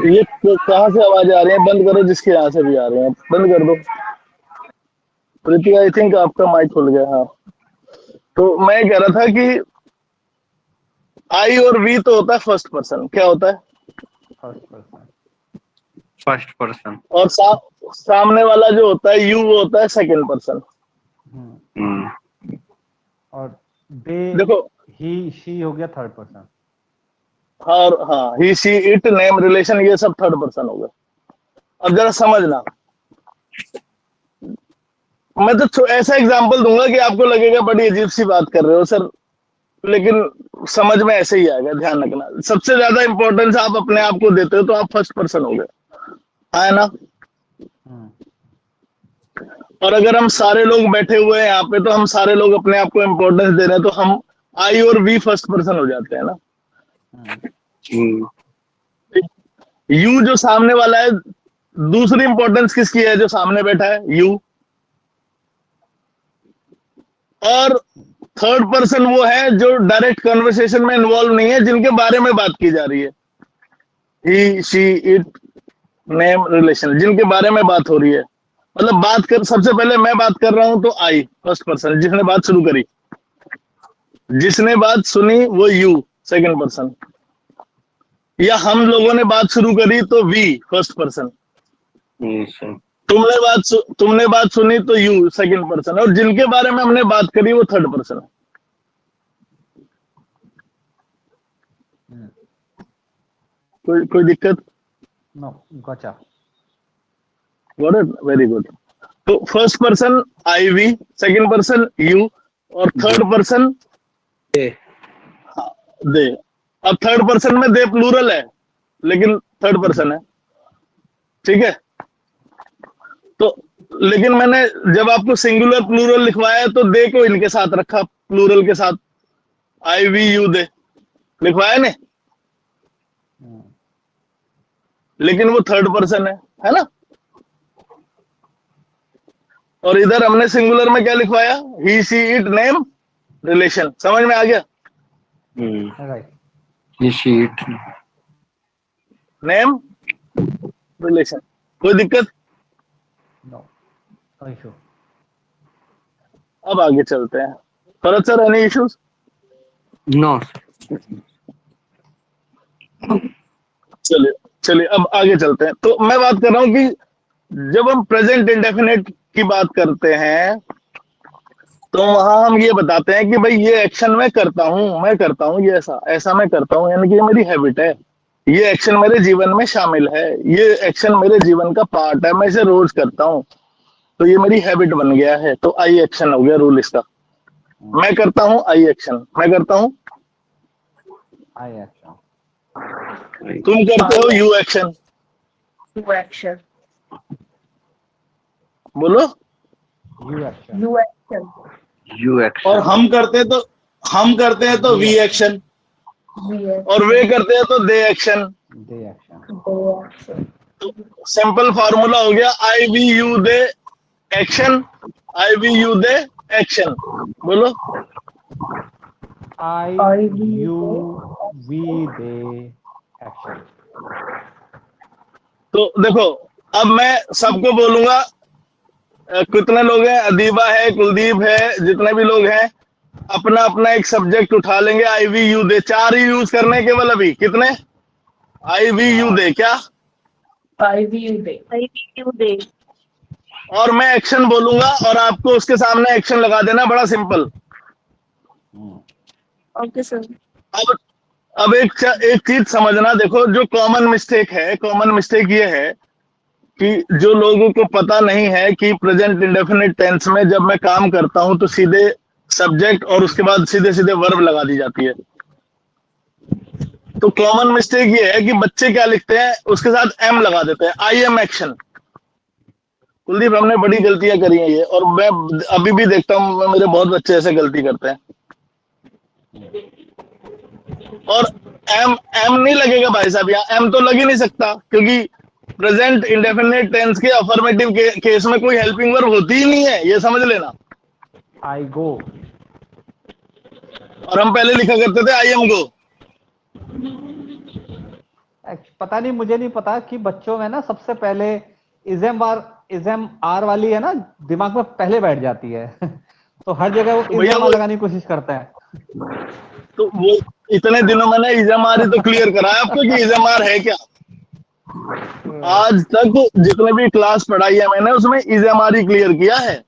Speaker 1: ये कहाँ से आवाज आ रही है? बंद करो, जिसके यहाँ से भी आ रही है बंद कर दो। प्रीति, आई थिंक आपका माइक खुल गया। हाँ, तो मैं कह रहा था कि आई और वी तो होता है फर्स्ट पर्सन। क्या होता है?
Speaker 3: First person.
Speaker 1: और सामने वाला जो होता है यू, वो होता है सेकंड पर्सन।
Speaker 2: और दे,
Speaker 1: देखो
Speaker 2: ही, शी हो गया थर्ड पर्सन।
Speaker 1: हाँ, ही, शी, इट, नेम, रिलेशन, ये सब थर्ड पर्सन हो गए। अब जरा समझना, मैं तो ऐसा एग्जांपल दूंगा कि आपको लगेगा बड़ी अजीब सी बात कर रहे हो सर, लेकिन समझ में ऐसे ही आएगा। ध्यान रखना, सबसे ज्यादा इंपॉर्टेंस आप अपने आप को देते हो तो आप फर्स्ट पर्सन हो गए, है ना? और अगर हम सारे लोग बैठे हुए हैं यहाँ पे, तो हम सारे लोग अपने आप को इंपॉर्टेंस दे रहे हैं, तो हम आई और वी फर्स्ट पर्सन हो जाते हैं ना। यू जो सामने वाला है, दूसरी इंपॉर्टेंस किसकी है? जो सामने बैठा है, यू। और थर्ड पर्सन वो है जो डायरेक्ट कन्वर्सेशन में इन्वॉल्व नहीं है, जिनके बारे में बात की जा रही है। ही, शी, इट, नेम, रिलेशन, जिनके बारे में बात हो रही है। मतलब बात कर, सबसे पहले मैं बात कर रहा हूं तो आई फर्स्ट पर्सन, जिसने बात शुरू करी, जिसने बात सुनी वो यू सेकंड पर्सन, या हम लोगों ने बात शुरू करी तो वी फर्स्ट पर्सन, तुमने बात सुनी तो यू सेकंड पर्सन, और जिनके बारे में हमने बात करी वो थर्ड पर्सन है। कोई दिक्कत?
Speaker 2: No, gotcha.
Speaker 1: Got it, very good. तो first person I, we, second person you, और थर्ड पर्सन दे। अब थर्ड पर्सन में दे प्लूरल है, लेकिन थर्ड पर्सन है। ठीक है। तो लेकिन मैंने जब आपको सिंगुलर प्लूरल लिखवाया तो दे को इनके साथ रखा, प्लूरल के साथ, आई, वी, यू, दे लिखवाया ने, लेकिन वो थर्ड पर्सन है ना? और इधर हमने सिंगुलर में क्या लिखवाया? He, she, it, name, relation. समझ में आ गया?
Speaker 2: Right.
Speaker 3: He, she, it,
Speaker 1: name, relation. कोई दिक्कत?
Speaker 2: No no issue.
Speaker 1: अब आगे चलते हैं। Bharat sir, any issues?
Speaker 3: No.
Speaker 1: चलिए चलिए, अब आगे चलते हैं। तो मैं बात कर रहा हूँ कि जब हम प्रेजेंट इंडेफिनिट की बात करते हैं तो वहां हम ये बताते हैं कि भाई ये एक्शन मैं करता हूँ, ये ऐसा ऐसा मैं करता हूँ, यानी कि ये मेरी हैबिट है, ये एक्शन मेरे जीवन में शामिल है, ये एक्शन मेरे जीवन का पार्ट है, मैं इसे रोज करता हूँ, तो ये मेरी हैबिट बन गया है। तो आई एक्शन हो गया रूल इसका। मैं करता हूँ आई एक्शन, मैं करता हूँ,
Speaker 2: आई एक्शन,
Speaker 1: तुम करते हो यू एक्शन।
Speaker 4: यू एक्शन,
Speaker 1: बोलो।
Speaker 2: You action,
Speaker 4: you action,
Speaker 3: you
Speaker 1: और
Speaker 3: एक्शन।
Speaker 1: हम करते हैं तो वी एक्शन,
Speaker 4: वी
Speaker 1: और वे करते हैं तो they action.
Speaker 2: They action,
Speaker 4: action,
Speaker 1: simple formula हो गया I we you they action, I we you they action. बोलो।
Speaker 2: I
Speaker 4: I
Speaker 2: you we they action.
Speaker 1: तो देखो, अब मैं सबको बोलूंगा, कितने लोग हैं, अदीबा है, कुलदीप है, जितने भी लोग हैं, अपना अपना एक सब्जेक्ट उठा लेंगे। आई वी यू दे 4 ही यूज करने केवल। अभी कितने? आई वी यू दे क्या?
Speaker 4: I we you they, I we you they,
Speaker 1: और मैं एक्शन बोलूंगा और आपको उसके सामने एक्शन लगा देना, बड़ा सिंपल।
Speaker 4: Okay sir.
Speaker 1: अब एक चीज समझना, देखो जो कॉमन मिस्टेक ये है कि जो लोगों को पता नहीं है कि प्रेजेंट इंडेफिनिट टेंस में जब मैं काम करता हूं तो सीधे सब्जेक्ट और उसके बाद सीधे सीधे वर्ब लगा दी जाती है। तो कॉमन मिस्टेक ये है कि बच्चे क्या लिखते हैं, उसके साथ एम लगा देते हैं, आई एम एक्शन। कुलदीप, हमने बड़ी गलतियां करी हैं ये, और मैं अभी भी देखता हूँ मेरे बहुत बच्चे ऐसे गलती करते हैं। और एम एम नहीं लगेगा भाई साहब, यहाँ एम तो लग ही नहीं सकता, क्योंकि प्रेजेंट इंडेफिनिट टेंस के अफर्मेटिव केस में कोई हेल्पिंग वर्ब होती ही नहीं है, ये समझ लेना।
Speaker 2: आई गो,
Speaker 1: और हम पहले लिखा करते थे आई एम गो।
Speaker 2: पता नहीं, मुझे नहीं पता कि बच्चों में ना सबसे पहले इजम आर वाली है ना, दिमाग में पहले बैठ जाती है। तो हर जगह वो
Speaker 1: भैया
Speaker 2: इजम
Speaker 1: वो,
Speaker 2: लगाने की कोशिश करते हैं।
Speaker 1: तो वो इतने दिनों में इजमारी तो क्लियर कराया आपको कि इजमार है क्या। आज तक जितने भी क्लास पढ़ाई है मैंने, उसमें इजमारी क्लियर किया है।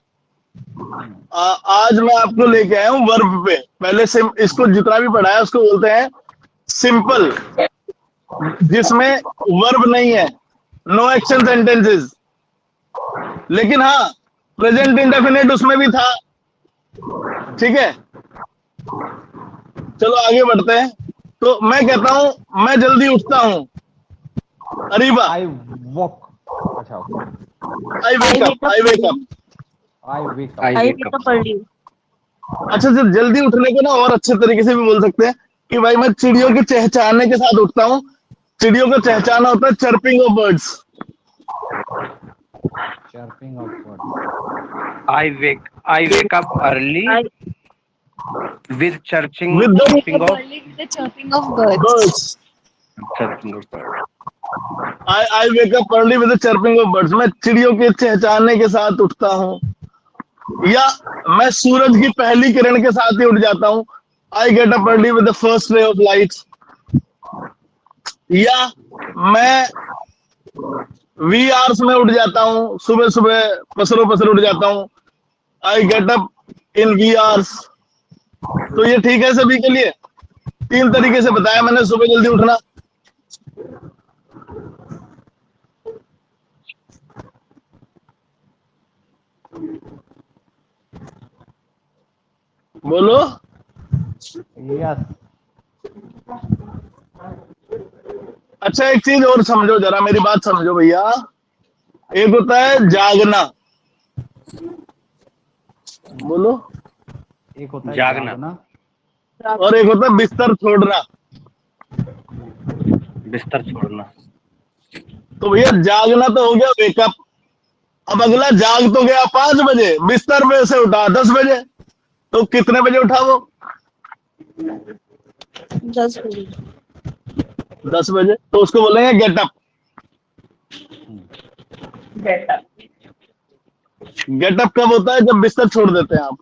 Speaker 1: आज मैं आपको लेके आया हूँ वर्ब पे। पहले से इसको जितना भी पढ़ाया उसको बोलते हैं सिंपल, जिसमें वर्ब नहीं है, नो एक्शन सेंटेंसेस। लेकिन हाँ, प्रेजेंट इंडेफिनिट उसमें भी था। ठीक है, चलो आगे बढ़ते हैं। तो मैं कहता हूं मैं जल्दी उठता हूं, अरीबा।
Speaker 2: आई वॉक, अच्छा
Speaker 1: आई वेक अप, आई वेक अप।
Speaker 2: आई वेक
Speaker 3: आई
Speaker 4: आई
Speaker 3: वेक
Speaker 4: वेक
Speaker 3: अप।
Speaker 4: अप अर्ली,
Speaker 1: अच्छा, जब जल्दी उठने को ना और अच्छे तरीके से भी बोल सकते हैं कि भाई मैं चिड़ियों के चहचहाने के साथ उठता हूँ। चिड़ियों का चहचहाना होता है chirping of birds.
Speaker 2: Chirping of birds.
Speaker 3: I wake up early
Speaker 4: I
Speaker 3: with churching
Speaker 1: with the
Speaker 3: chirping of
Speaker 4: early with the chirping of birds,
Speaker 1: birds.
Speaker 3: Chirping of bird.
Speaker 1: I wake up early with the chirping of birds. मैं चिड़ियों के चहचहाने के साथ उठता हूँ, या मैं सूरज की पहली किरण के साथ ही उठ जाता हूँ। I get up early with the first ray of light. या मैं वी आवर्स में उठ जाता हूँ, सुबह सुबह पसरो पसर उठ जाता हूँ। I get up in wee hours. तो ये ठीक है सभी के लिए? 3 तरीके से बताया मैंने सुबह जल्दी उठना। बोलो।
Speaker 2: यस,
Speaker 1: अच्छा, एक चीज और समझो, जरा मेरी बात समझो भैया। एक होता है जागना, बोलो।
Speaker 2: एक होता है
Speaker 3: जागना।
Speaker 2: जागना,
Speaker 1: और एक होता है बिस्तर छोड़ना।
Speaker 3: बिस्तर छोड़ना।
Speaker 1: तो भैया जागना तो हो गया वेकअप। अब अगला जाग तो गया 5 बजे, बिस्तर में से उठा 10 बजे, तो कितने बजे उठा वो?
Speaker 4: 10 बजे,
Speaker 1: 10 बजे। तो उसको बोलेंगे get up.
Speaker 4: Get up,
Speaker 1: getup कब होता है? जब बिस्तर छोड़ देते हैं आप।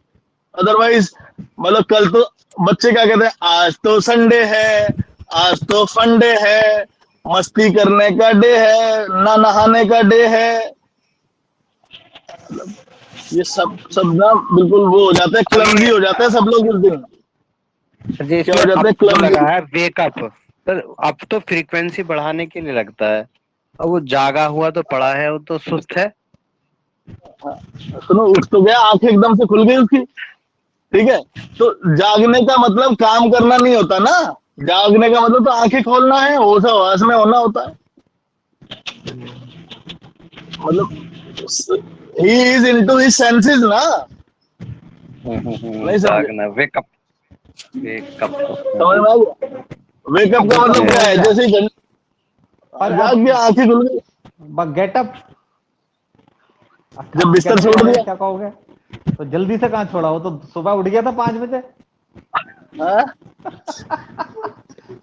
Speaker 1: अदरवाइज मतलब कल तो बच्चे क्या कहते हैं, आज तो संडे है, आज तो फंडे है, मस्ती करने का डे है, ना नहाने का डे है। ये सब ना बिल्कुल वो हो जाते हैं, क्लमजी हो जाते हैं सब लोग उस दिन।
Speaker 3: जी,
Speaker 1: क्या हो
Speaker 3: इसमें
Speaker 1: जाता है,
Speaker 3: अब जो
Speaker 1: क्लमजी।
Speaker 3: लगा है वेकअप, सर अब तो फ्रीक्वेंसी बढ़ाने के लिए लगता है। अब वो जागा हुआ तो पड़ा है, वो तो सुस्त है।
Speaker 1: सुनो, उठ तो गया, आंखें एकदम से खुल गई उसकी, ठीक है। तो जागने का मतलब काम करना नहीं होता ना, जागने का मतलब तो आंखें खोलना है, होश हवास में होना होता है। मतलब he is into his senses ना। नहीं समझे?
Speaker 3: जागना, वेकअप, वेकअप।
Speaker 1: समझ में आ गया? वेकअप का मतलब क्या है? जैसे ही
Speaker 2: और
Speaker 1: जाग गया, आंखें खुल गई,
Speaker 2: गेटअप
Speaker 1: जब बिस्तर छोड़ दिया।
Speaker 2: क्या कहोगे? तो जल्दी से कहाँ छोड़ा? वो तो सुबह उठ गया था 5 बजे।
Speaker 1: हाँ?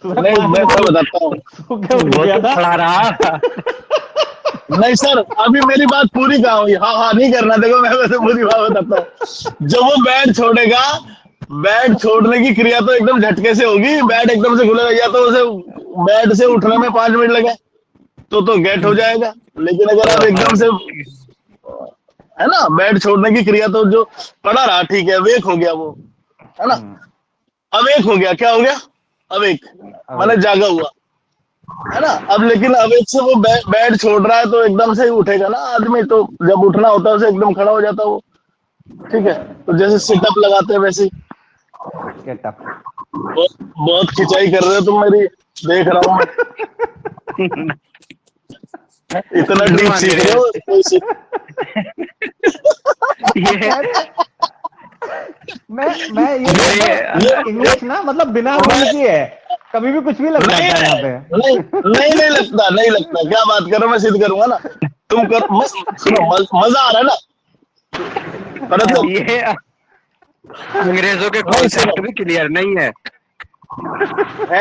Speaker 2: सुबह
Speaker 1: नहीं,
Speaker 2: 5
Speaker 1: मैं
Speaker 2: बजे
Speaker 1: बताता हूँ।
Speaker 2: सुबह उठ
Speaker 3: वो
Speaker 2: गया
Speaker 3: तो
Speaker 2: था।
Speaker 3: पढ़ा रहा।
Speaker 1: नहीं सर, अभी मेरी बात पूरी कहाँ हुई? हाँ हाँ नहीं करना, देखो मैं वैसे पूरी बात बताता हूँ। जब वो बेड छोड़ेगा, बेड छोड़ने की क्रिया तो एकदम झटके से होगी, बेड एकदम से खुलेगा, या तो उसे बेड से उठने में 5 मिनट लगे तो गेट हो जाएगा। लेकिन अगर आप एकदम से, है ना, बेड छोड़ने की क्रिया तो जो पड़ा रहा, ठीक है, वेक हो गया वो, है ना, अवेक हो गया। क्या हो गया? अवेक माने जागा हुआ, है ना। अब लेकिन अवेक से वो बेड छोड़ रहा है तो एकदम से ही उठेगा ना आदमी, तो जब उठना होता है उसे एकदम खड़ा हो जाता है वो, ठीक है। तो जैसे सिटअप लगाते हैं वैसे ही।
Speaker 2: गेटअप।
Speaker 1: बहुत खिंचाई कर रहे हो तुम मेरी, देख रहा हूँ मैं। इतना डीप सीख रहे हो कोई
Speaker 2: मैं ये इंग्लिश ना मतलब बिना रूल की है, कभी भी कुछ भी लग जाता है यहाँ पे।
Speaker 1: नहीं लगता, नहीं लगता। क्या बात करो, मैं सिद्ध करूंगा ना। तुम कर, सुनो, मजा आ रहा है ना। मतलब
Speaker 3: ये अंग्रेजों के कॉन्सेप्ट भी क्लियर नहीं है।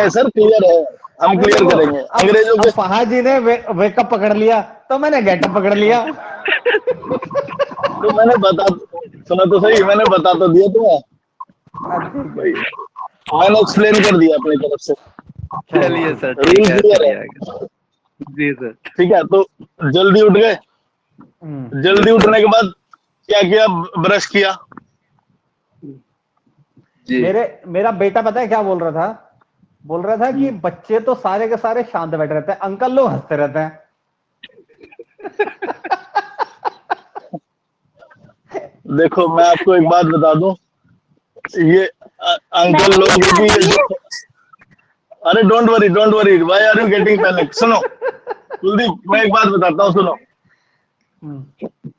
Speaker 1: सर, क्लियर है, हम क्लियर करेंगे अंग्रेजों के।
Speaker 2: फहाद जी ने वेकअप पकड़ लिया तो मैंने गेटअप पकड़ लिया।
Speaker 1: तो मैंने बता, सुना तो सही, मैंने बता तो दिया तुम्हें भाई, मैंने एक्सप्लेन कर दिया अपनी तरफ से।
Speaker 3: चलिए सर,
Speaker 1: रूल
Speaker 3: ठीक है,
Speaker 1: क्लियर
Speaker 3: चलिए
Speaker 1: है,
Speaker 3: आगे। जी सर।
Speaker 1: ठीक है। तो जल्दी उठ गए, जल्दी उठने के बाद क्या किया? ब्रश किया।
Speaker 3: जी।
Speaker 2: मेरा बेटा पता है क्या बोल रहा था? बोल रहा था कि बच्चे तो सारे के सारे शांत बैठे रहते हैं, अंकल लोग हंसते रहते हैं।
Speaker 1: देखो मैं आपको एक बात बता दूं, ये अंकल लोग भी अरे don't worry, why are you getting panic? सुनो कुलदीप, मैं एक बात बताता हूँ, सुनो।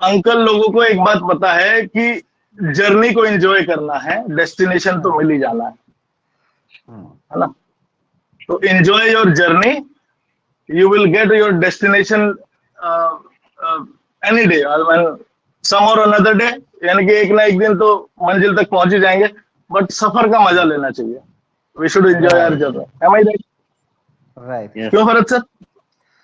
Speaker 1: अंकल लोगों को एक बात पता है कि जर्नी को एंजॉय करना है, डेस्टिनेशन तो मिल ही जाना है ना। तो enjoy your journey, you will get your destination any day, some or another day. यानी कि एक ना एक दिन तो मंजिल तक पहुंच ही जाएंगे, बट सफर का मजा लेना चाहिए। We should enjoy our journey. Am I right?
Speaker 2: Right.
Speaker 1: क्यों भरत सर?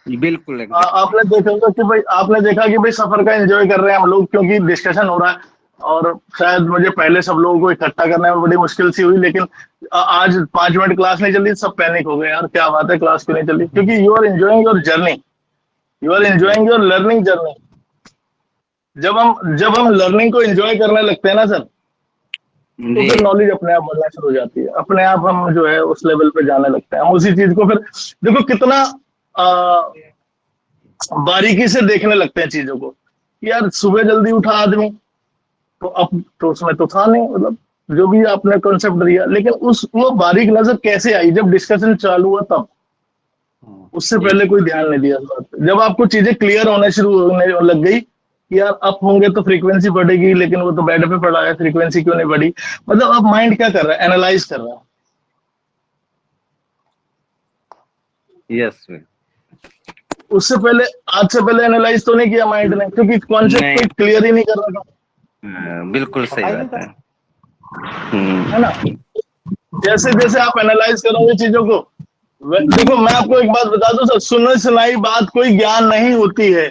Speaker 3: बिल्कुल
Speaker 1: आपने देखा होगा कि भाई, आपने देखा कि भाई सफर का एंजॉय कर रहे हैं हम लोग, क्योंकि डिस्कशन हो रहा है। और शायद मुझे पहले सब लोगों को इकट्ठा करने में बड़ी मुश्किल सी हुई, लेकिन आज 5 मिनट क्लास नहीं चल रही, सब पैनिक हो गए, यार क्या बात है, क्लास क्यों नहीं चल रही? क्योंकि you are enjoying your journey, you are enjoying your learning journey. जब हम लर्निंग को एंजॉय करने लगते हैं ना सर, तो फिर नॉलेज अपने आप बढ़ना शुरू हो जाती है, अपने आप हम जो है उस लेवल पे जाने लगते हैं। हम उसी चीज को फिर देखो कितना बारीकी से देखने लगते हैं चीजों को। यार सुबह जल्दी उठा आदमी, तो अब तो उसमें तो था नहीं, मतलब जो भी आपने कॉन्सेप्ट दिया, लेकिन वो बारीक नजर कैसे आई? जब डिस्कशन चालू हुआ तब, उससे पहले कोई ध्यान नहीं दिया इस बात पे। जब आपको चीजें क्लियर होने शुरू होने लग गई कि यार अप होंगे तो फ्रीक्वेंसी बढ़ेगी, लेकिन वो तो बेड पे पड़ा है, फ्रीक्वेंसी क्यों नहीं बढ़ी? मतलब अब माइंड क्या कर रहा है? एनालाइज कर रहा है।
Speaker 3: यस।
Speaker 1: उससे पहले, आज से पहले एनालाइज तो नहीं किया माइंड ने, क्योंकि कॉन्सेप्ट को क्लियर ही नहीं कर रहा था।
Speaker 3: बिल्कुल सही बात
Speaker 1: है ना। जैसे जैसे आप एनालाइज करोगे चीजों को, देखो मैं आपको एक बात बता दूं सर, सुनी सुनाई बात कोई ज्ञान नहीं होती है,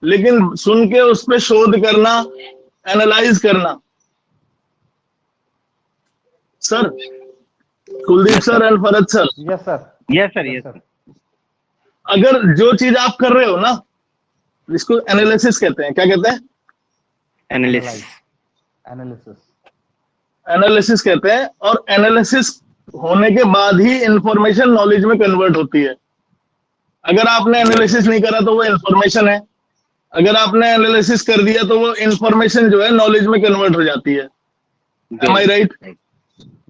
Speaker 1: लेकिन सुन के उस पर शोध करना, एनालाइज करना। Sir, Kuldeep sir and Farad sir,
Speaker 2: yes sir,
Speaker 3: yes sir,
Speaker 2: yes
Speaker 3: yes
Speaker 2: sir,
Speaker 1: अगर जो चीज आप कर रहे हो ना, जिसको एनालिसिस कहते हैं, क्या कहते हैं?
Speaker 3: एनालिसिस।
Speaker 2: एनालिसिस,
Speaker 1: एनालिसिस कहते हैं। और एनालिसिस होने के बाद ही इंफॉर्मेशन नॉलेज में कन्वर्ट होती है। अगर आपने एनालिसिस नहीं करा तो वो इंफॉर्मेशन है, अगर आपने एनालिसिस कर दिया तो वो इंफॉर्मेशन जो है नॉलेज में कन्वर्ट हो जाती है। Am I right?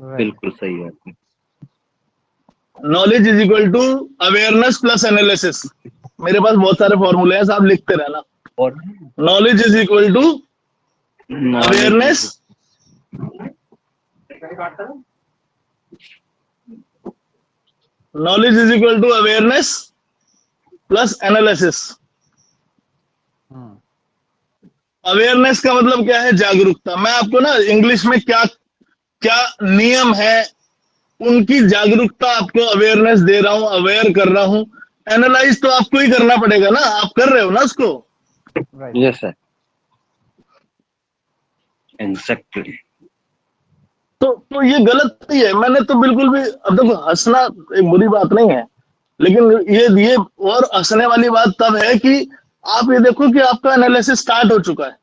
Speaker 3: बिल्कुल सही है।
Speaker 1: Knowledge is equal to awareness plus analysis. मेरे पास बहुत सारे फॉर्मूले हैं, साहब लिखते रहना।
Speaker 3: और
Speaker 1: knowledge is equal to awareness knowledge is equal to awareness plus analysis. Awareness का मतलब क्या है? जागरूकता। मैं आपको ना इंग्लिश में क्या क्या नियम है उनकी जागरूकता आपको अवेयरनेस दे रहा हूं, अवेयर कर रहा हूं। एनालाइज तो आपको ही करना पड़ेगा ना, आप कर रहे हो ना उसको।
Speaker 3: Yes sir, exactly.
Speaker 1: तो ये गलत ही है। मैंने तो बिल्कुल भी, अब देखो हंसना एक बुरी बात नहीं है, लेकिन ये और हंसने वाली बात तब है कि आप ये देखो कि आपका एनालिसिस स्टार्ट हो चुका है,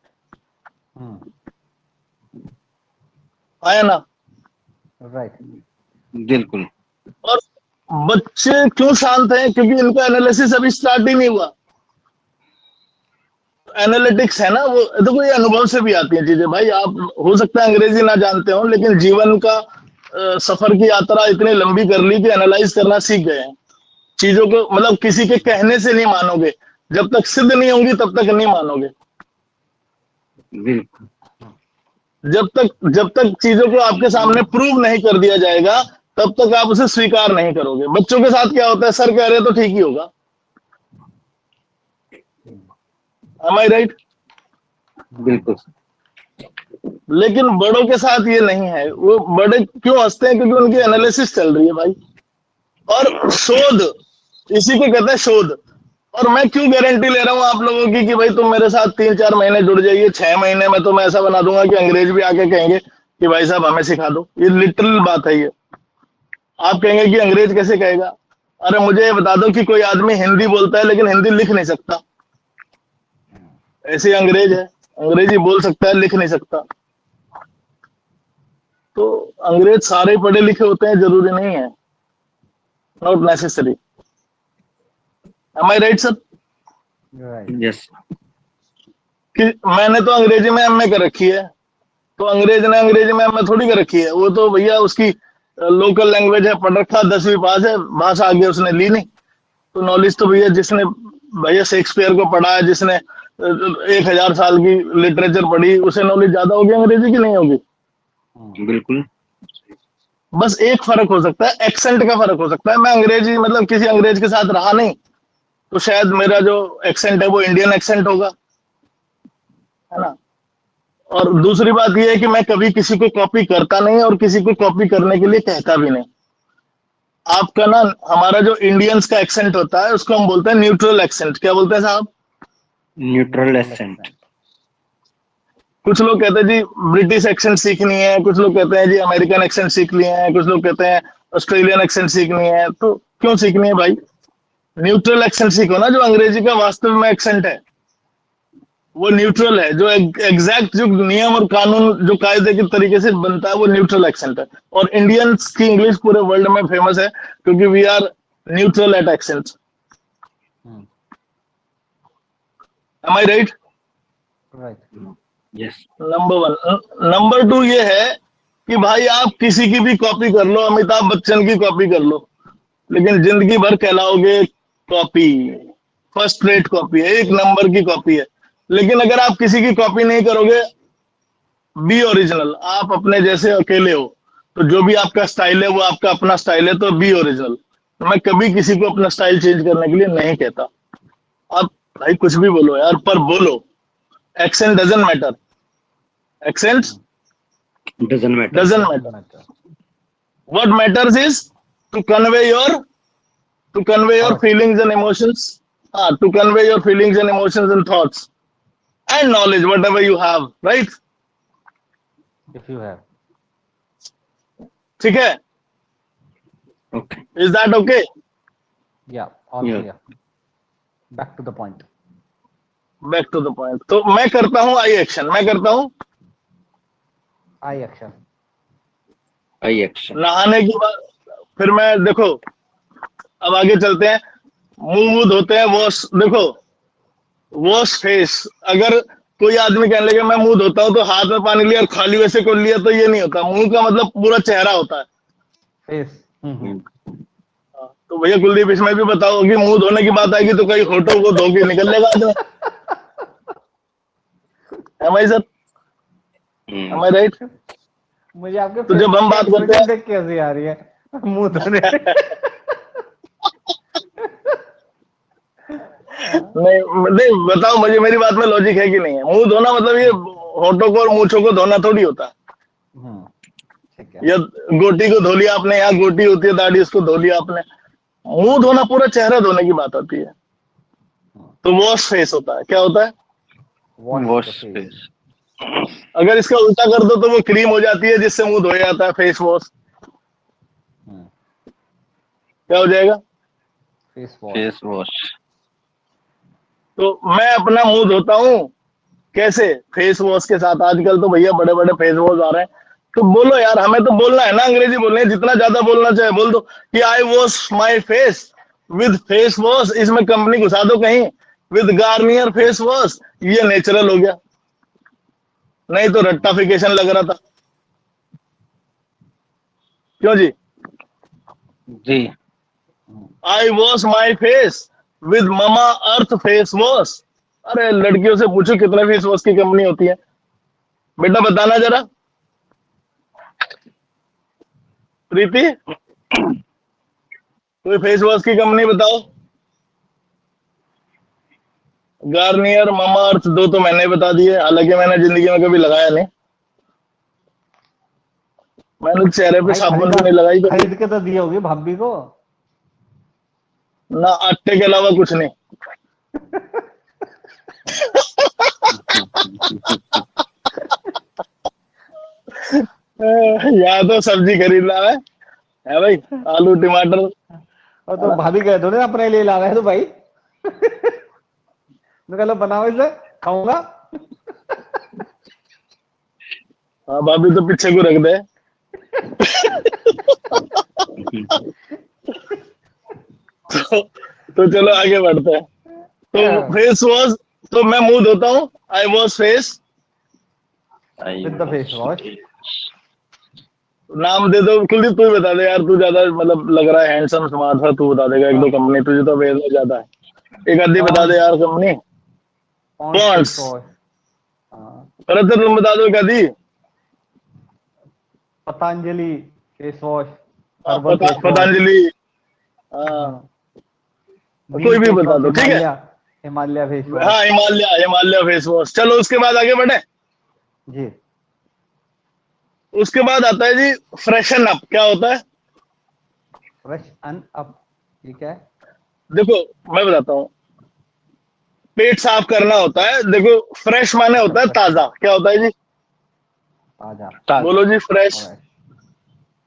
Speaker 1: आया ना?
Speaker 2: राइट।
Speaker 3: बिल्कुल।
Speaker 1: और बच्चे क्यों शांत हैं? क्योंकि इनका एनालिसिस अभी स्टार्ट ही नहीं हुआ। एनालिटिक्स है ना, वो देखो ये अनुभव से भी आती है चीजें भाई। आप हो सकता है अंग्रेजी ना जानते हो, लेकिन जीवन का सफर की यात्रा इतनी लंबी कर ली कि एनालाइज करना सीख गए हैं चीजों को। मतलब किसी के कहने से नहीं मानोगे, जब तक सिद्ध नहीं होंगी तब तक नहीं मानोगे।
Speaker 3: बिल्कुल।
Speaker 1: जब तक चीजों को आपके सामने प्रूव नहीं कर दिया जाएगा तब तक आप उसे स्वीकार नहीं करोगे। बच्चों के साथ क्या होता है? सर कह रहे तो ठीक ही होगा। Am I right?
Speaker 3: बिल्कुल।
Speaker 1: लेकिन बड़ों के साथ ये नहीं है। वो बड़े क्यों हंसते हैं? क्योंकि उनकी एनालिसिस चल रही है भाई। और शोध, इसी को कहते हैं शोध। और मैं क्यों गारंटी ले रहा हूं आप लोगों की कि भाई तुम मेरे साथ 3-4 महीने जुड़ जाइए, 6 महीने में तो मैं ऐसा बना दूंगा कि अंग्रेज भी आके कहेंगे कि भाई साहब हमें सिखा दो। ये लिटरल बात है। ये आप कहेंगे कि अंग्रेज कैसे कहेगा? अरे मुझे ये बता दो कि कोई आदमी हिंदी बोलता है लेकिन हिंदी लिख नहीं सकता, ऐसे अंग्रेज है। अंग्रेजी बोल सकता है, लिख नहीं सकता। तो अंग्रेज सारे पढ़े लिखे होते हैं जरूरी नहीं है, not necessary. Am I right sir?
Speaker 3: Yes.
Speaker 1: कि मैंने तो अंग्रेजी में एमए कर रखी है, तो अंग्रेज ने अंग्रेजी में एमए थोड़ी कर रखी है। वो तो भैया उसकी लोकल लैंग्वेज है, पढ़ रखा, 10वीं पास है, भाषा आगे उसने ली नहीं। तो नॉलेज तो भैया जिसने भैया शेक्सपियर को पढ़ा है, जिसने 1000 साल की लिटरेचर पढ़ी, उसे नॉलेज ज्यादा होगी अंग्रेजी की नहीं होगी?
Speaker 3: बिल्कुल।
Speaker 1: बस एक फर्क हो सकता है, एक्सेंट का फर्क हो सकता है। मैं अंग्रेजी मतलब किसी अंग्रेज के साथ रहा नहीं, तो शायद मेरा जो एक्सेंट है वो इंडियन एक्सेंट होगा, है ना? और दूसरी बात यह है कि मैं कभी किसी को कॉपी करता नहीं और किसी को कॉपी करने के लिए कहता भी नहीं। आपका ना, हमारा जो इंडियंस का एक्सेंट होता है उसको हम बोलते हैं न्यूट्रल एक्सेंट। क्या बोलते हैं साहब?
Speaker 3: Neutral accent.
Speaker 1: कुछ लोग कहते हैं जी ब्रिटिश एक्सेंट सीखनी है, कुछ लोग कहते हैं जी अमेरिकन एक्सेंट सीख लिए हैं, कुछ लोग कहते हैं ऑस्ट्रेलियन एक्सेंट सीखनी है। तो क्यों सीखनी है भाई? न्यूट्रल एक्सेंट सीखो ना। जो अंग्रेजी का वास्तव में एक्सेंट है वो न्यूट्रल है। जो एग्जैक्ट जो नियम और कानून जो कायदे के तरीके से बनता है वो न्यूट्रल एक्सेंट है। और इंडियंस की इंग्लिश पूरे वर्ल्ड में फेमस है क्योंकि we are neutral at accent. Am I right?
Speaker 2: Right.
Speaker 3: Yes.
Speaker 1: Number 1। Number 2 ये है कि भाई आप किसी की भी कॉपी कर लो, अमिताभ बच्चन की कॉपी कर लो, लेकिन जिंदगी भर कहलाओगे कॉपी, फर्स्ट रेट कॉपी है, 1 नंबर की कॉपी है। लेकिन अगर आप किसी की कॉपी नहीं करोगे, बी ओरिजिनल, आप अपने जैसे अकेले हो, तो जो भी आपका स्टाइल है वो आपका अपना स्टाइल है, तो बी ओरिजिनल। तो मैं कभी किसी को अपना स्टाइल चेंज करने के लिए नहीं कहता। आप भाई कुछ भी बोलो यार, पर बोलो। Accent doesn't matter, accent
Speaker 3: doesn't matter.
Speaker 1: doesn't matter. What matters is to convey your feelings and emotions to convey your feelings and emotions and thoughts and knowledge, whatever you have, right?
Speaker 2: If you have.
Speaker 1: ठीक है?
Speaker 3: Okay.
Speaker 1: Is that okay?
Speaker 2: Yeah, all
Speaker 3: Yeah.
Speaker 2: clear. Back to the point.
Speaker 1: Back to the point. तो मैं करता हूँ आई action, मैं करता हूँ
Speaker 2: I action.
Speaker 3: I action.
Speaker 1: नहाने के बाद, फिर मैं देखो अब आगे चलते हैं, मुंह धोते हैं, वॉश, देखो वॉश फेस। अगर कोई आदमी कहने लगे मैं मुंह धोता हूँ तो हाथ में पानी लिया और खाली वैसे कर लिया, तो ये नहीं होता। मुंह का मतलब पूरा चेहरा होता है।
Speaker 2: Face.
Speaker 1: तो भैया कुलदीप इसमें भी बताओ कि मुंह धोने की बात आएगी तो कई होठों को धो के निकल लेगा आदमी। Am I sir? Am I right?
Speaker 2: मुझे आपके
Speaker 1: तो जब हम बात करते हैं,
Speaker 2: देख के हंसी आ रही है मुंह धोने।
Speaker 1: नहीं बताओ मुझे, मेरी बात में लॉजिक है कि नहीं है? मुंह धोना मतलब ये होठों को और मूंछों को धोना थोड़ी होता है।
Speaker 2: ठीक है।
Speaker 1: या गोटी को धो लिया आपने, या गोटी होती है दाढ़ी, उसको धो लिया आपने। मुंह धोना पूरा चेहरा धोने की बात आती है। तो वॉश फेस होता है। क्या होता है?
Speaker 3: Wash face.
Speaker 1: अगर इसका उल्टा कर दो तो वो क्रीम हो जाती है जिससे मुंह धोया जाता है, फेस वॉश। क्या हो जाएगा?
Speaker 2: Face wash.
Speaker 3: Face wash.
Speaker 1: तो मैं अपना मुंह धोता हूँ कैसे? फेस वॉश के साथ। आजकल तो भैया बड़े बड़े फेस वॉश आ रहे हैं। तो बोलो यार, हमें तो बोलना है ना, अंग्रेजी बोलनी है, जितना ज्यादा बोलना चाहे बोल दो कि I wash my face with face wash. इसमें कंपनी घुसा दो कहीं, विद गार्नियर फेस वॉश। ये नेचुरल हो गया, नहीं तो रट्टाफिकेशन लग रहा था। क्यों जी?
Speaker 3: जी।
Speaker 1: I wash my face with Mamaearth face wash. अरे लड़कियों से पूछो कितने फेस वॉश की कंपनी होती है, बेटा बताना जरा। प्रीति कोई फेस वॉश की कंपनी बताओ। गार्नियर, ममा अर्थ, दो तो मैंने बता दिए, हालांकि मैंने जिंदगी में कभी लगाया नहीं। मैंने चेहरे पे साबुन भी नहीं लगाई कभी।
Speaker 2: खरीद के तो दी होगी भाभी को
Speaker 1: ना, आटे के अलावा कुछ नहीं। या तो सब्जी खरीद ला है भाई, आलू टमाटर।
Speaker 2: और तो भाभी कह दो ना अपने लिए ला रहे हैं तो भाई मैं कह लो बनाओ इसे खाऊंगा।
Speaker 1: हाँ भाभी तो पीछे को रख दे। तो चलो आगे बढ़ते हैं। तो फेस वॉश, तो मैं मुंह धोता हूँ, I wash face
Speaker 2: with the face wash.
Speaker 1: नाम दे दो कुलदीप, तू ही बता दे यार, तू ज्यादा मतलब लग रहा है हैंडसम स्मार्ट है, तू बता देगा एक दो कंपनी, तुझे तो अवेयर ज्यादा है। एक आधी बता दे यार कंपनी। पॉन्ड्स। अरे तो तुम बता दो एक आधी।
Speaker 2: Patanjali face wash.
Speaker 1: पतंजलि, हाँ कोई भी बता दो, ठीक है।
Speaker 2: Himalaya face wash.
Speaker 1: हाँ हिमालय फेस वॉश। चलो उसके बाद आगे बढ़े
Speaker 2: जी।
Speaker 1: उसके बाद आता है जी फ्रेशन अप। क्या होता है?
Speaker 2: फ्रेशन अप, ये क्या है?
Speaker 1: देखो मैं बताता हूँ, पेट साफ करना होता है। देखो फ्रेश माने होता है ताजा। क्या होता है जी?
Speaker 2: ताजा।
Speaker 1: बोलो जी, फ्रेश।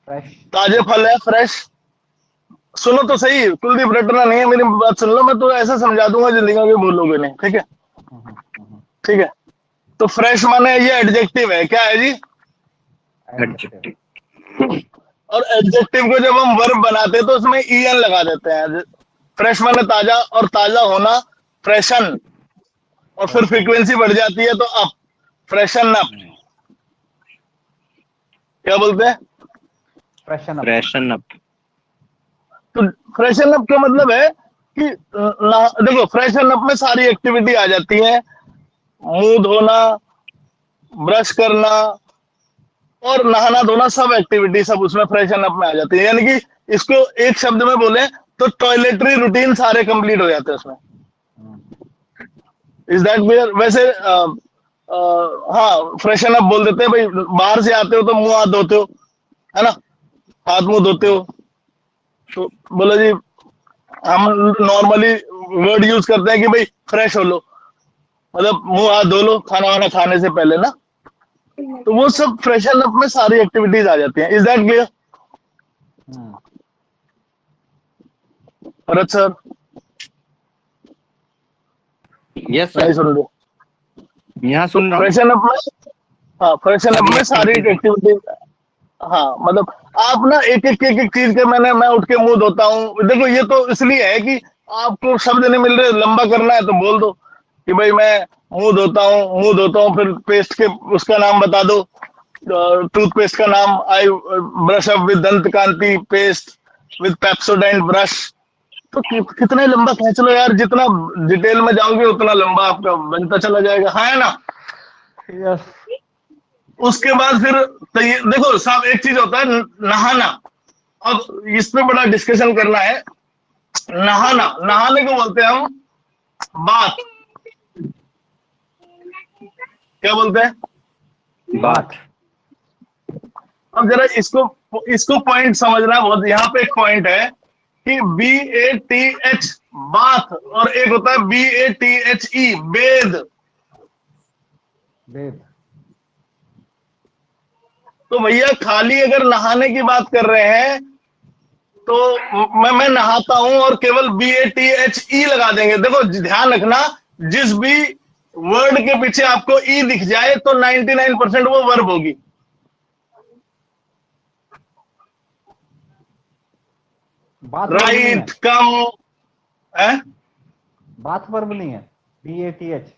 Speaker 2: फ्रेश
Speaker 1: ताजे फल है, फ्रेश। सुनो तो सही, कुलदीप रटना नहीं है, मेरी बात सुन लो, मैं तो ऐसा समझा दूंगा जिंदगी में बोलोगे नहीं, ठीक है? ठीक है। तो फ्रेश माने ये एडजेक्टिव है। क्या है जी?
Speaker 3: एडजेक्टिव।
Speaker 1: और एडजेक्टिव को जब हम वर्ब बनाते हैं तो उसमें en लगा देते हैं। फ्रेश माने ताजा, और ताजा होना फ्रेशन, और फिर फ्रीक्वेंसी बढ़ जाती है तो अप, फ्रेशन अप। क्या बोलते हैं?
Speaker 2: Freshen up.
Speaker 3: Freshen up.
Speaker 1: तो फ्रेशन अप का मतलब है कि देखो फ्रेशन अप में सारी एक्टिविटी आ जाती है, मुंह धोना, ब्रश करना और नहाना धोना, सब एक्टिविटी सब उसमें फ्रेशन अप में आ जाती है। यानी कि इसको एक शब्द में बोले तो टॉयलेटरी रूटीन सारे कंप्लीट हो जाते हैं उसमें। Is that clear? वैसे हाँ फ्रेशन अप बोल देते हैं भाई। बाहर से आते हो तो मुंह हाथ धोते हो, है ना, हाथ मुंह धोते हो। तो बोलो जी, हम नॉर्मली वर्ड यूज करते हैं कि भाई फ्रेश हो लो, मतलब मुंह हाथ धो लो खाना वाना खाने से पहले ना, तो वो सब फ्रेशन अप में सारी एक्टिविटीज आ जाती हैं। Is that clear Bharat sir?
Speaker 3: Yes
Speaker 1: नहीं
Speaker 3: सर,
Speaker 1: सुन रहे?
Speaker 3: यहाँ
Speaker 1: तो
Speaker 3: सुन रहा हूँ।
Speaker 1: फ्रेशन अप में, हाँ फ्रेशन अप
Speaker 3: सारी
Speaker 1: में सारी
Speaker 3: एक्टिविटीज
Speaker 1: एक्टिविटीज, हाँ मतलब आप ना एक एक चीज के, मैं उठ के मुंह धोता हूँ, देखो ये तो इसलिए है कि आपको शब्द नहीं मिल रहे, लंबा करना है तो बोल दो कि भाई मैं मुंह धोता हूँ, फिर पेस्ट के उसका नाम बता दो, टूथपेस्ट का नाम, आई ब्रश अप विद दंत कांति पेस्ट विद पेप्सोडेंट ब्रश। तो कितने लंबा खींच लो यार, जितना डिटेल में जाओगे उतना लंबा आपका बनता चला जाएगा, हाँ है ना?
Speaker 2: यस।
Speaker 1: उसके बाद फिर तो ये देखो साहब, एक चीज होता है नहाना, अब इस पे बड़ा डिस्कशन करना है। नहाने को बोलते हैं हम बात, क्या बोलते हैं?
Speaker 3: बात।
Speaker 1: अब जरा इसको पॉइंट समझना बहुत, यहाँ पे एक पॉइंट है कि BATH बाथ, और एक होता है BATHE बेद।
Speaker 2: वेद।
Speaker 1: तो भैया खाली अगर नहाने की बात कर रहे हैं तो मैं नहाता हूं और केवल BATHE लगा देंगे। देखो ध्यान रखना, जिस भी वर्ड के पीछे आपको ई दिख जाए तो 99% वो वर्ब होगी।
Speaker 2: बात वर्ब नहीं है।
Speaker 1: राइट, कम है?
Speaker 2: बात वर्ब नहीं है, BATH।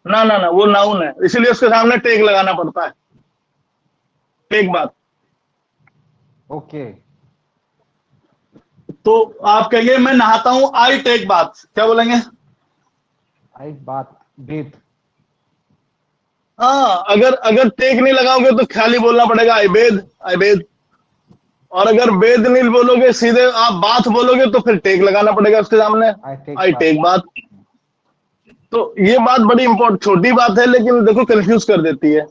Speaker 1: ना वो नाउन है, इसलिए उसके सामने टेक लगाना पड़ता है, टेक बात।
Speaker 2: ओके।
Speaker 1: तो आप कहिए मैं नहाता हूं, आई टेक बात, क्या बोलेंगे?
Speaker 2: आई बात बेत।
Speaker 1: हाँ, अगर टेक नहीं लगाओगे तो खाली बोलना पड़ेगा आई बेद। और अगर बेद नहीं बोलोगे, सीधे आप बात बोलोगे तो फिर टेक लगाना पड़ेगा उसके सामने, आई टेक बात। तो ये बात बड़ी इंपॉर्टेंट, छोटी बात है लेकिन देखो कंफ्यूज कर देती है।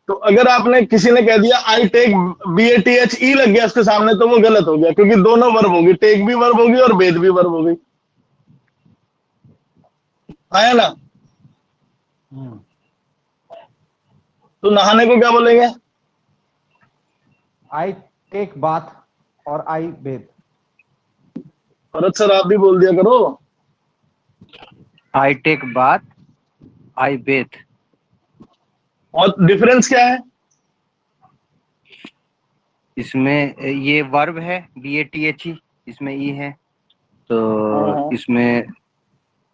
Speaker 1: तो अगर आपने किसी ने कह दिया आई टेक BATHE लग गया उसके सामने, तो वो गलत हो गया, क्योंकि दोनों वर्ब होगी, टेक भी वर्ब होगी और बेद भी वर्ब होगी, है ना? तो नहाने को क्या बोलेंगे?
Speaker 2: आई टेक बाथ और आई बेत।
Speaker 1: भरत सर आप भी बोल दिया करो।
Speaker 3: आई टेक बात, आई बेथ।
Speaker 1: और डिफरेंस क्या है?
Speaker 3: इसमें ये वर्ब है BATHE, इसमें ई है, तो इसमें,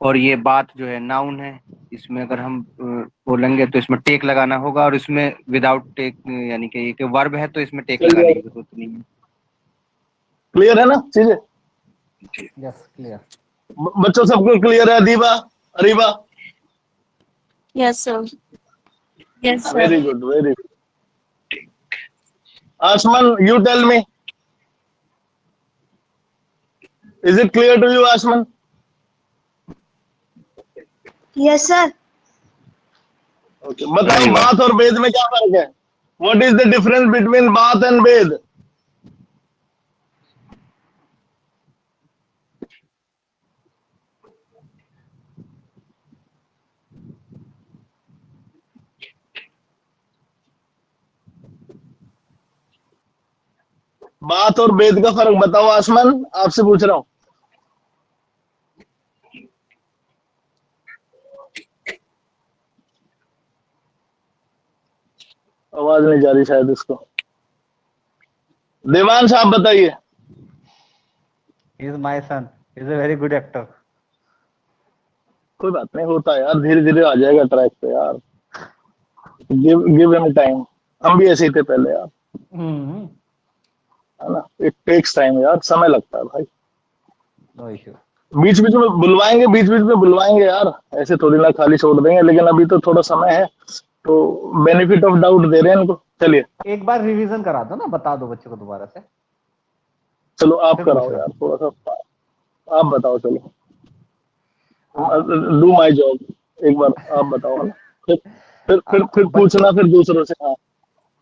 Speaker 3: और ये बात जो है नाउन है, इसमें अगर हम बोलेंगे तो इसमें टेक लगाना होगा, और इसमें विदाउट टेक, यानी कि ये वर्ब है तो इसमें टेक लगाने की जरूरत नहीं है।
Speaker 1: क्लियर है ना चीजें?
Speaker 2: Yes clear.
Speaker 1: बच्चों सबको क्लियर है? Deeba, Areeba?
Speaker 4: Yes, sir. Yes, sir.
Speaker 1: Very good, very good. Aasman, you tell me, is it clear to you Aasman?
Speaker 5: Yes sir.
Speaker 1: Okay, बताओ बात और वेद में क्या फर्क है? What is the difference between बात एंड वेद? बात और वेद का फर्क बताओ आसमान, आपसे पूछ रहा हूं। आवाज नहीं जा रही शायद इसको। देवांश आप बताइए।
Speaker 2: He is my son. He is a very good actor.
Speaker 1: कोई बात नहीं, होता है यार, धीरे धीरे आ जाएगा ट्रैक पे यार, गिव हिम टाइम। हम भी ऐसे ही थे पहले यार, है ना? इट टेक्स टाइम यार, समय लगता है भाई।
Speaker 2: No issue.
Speaker 1: बीच बीच में बुलवाएंगे, बीच बीच में बुलवाएंगे यार, ऐसे थोड़ी ना खाली छोड़ देंगे, लेकिन अभी तो थोड़ा समय है तो बेनिफिट ऑफ डाउट दे रहे हैं इनको। चलिए
Speaker 2: एक बार रिवीजन करा दो ना, बता दो बच्चों को दोबारा से।
Speaker 1: चलो आप
Speaker 2: फिर
Speaker 1: कराओ
Speaker 2: पूछ लो।
Speaker 1: यार थोड़ा सा, आप बताओ, चलो डू माय जॉब, एक बार आप बताओ ना, फिर पूछना फिर दूसरों से। हाँ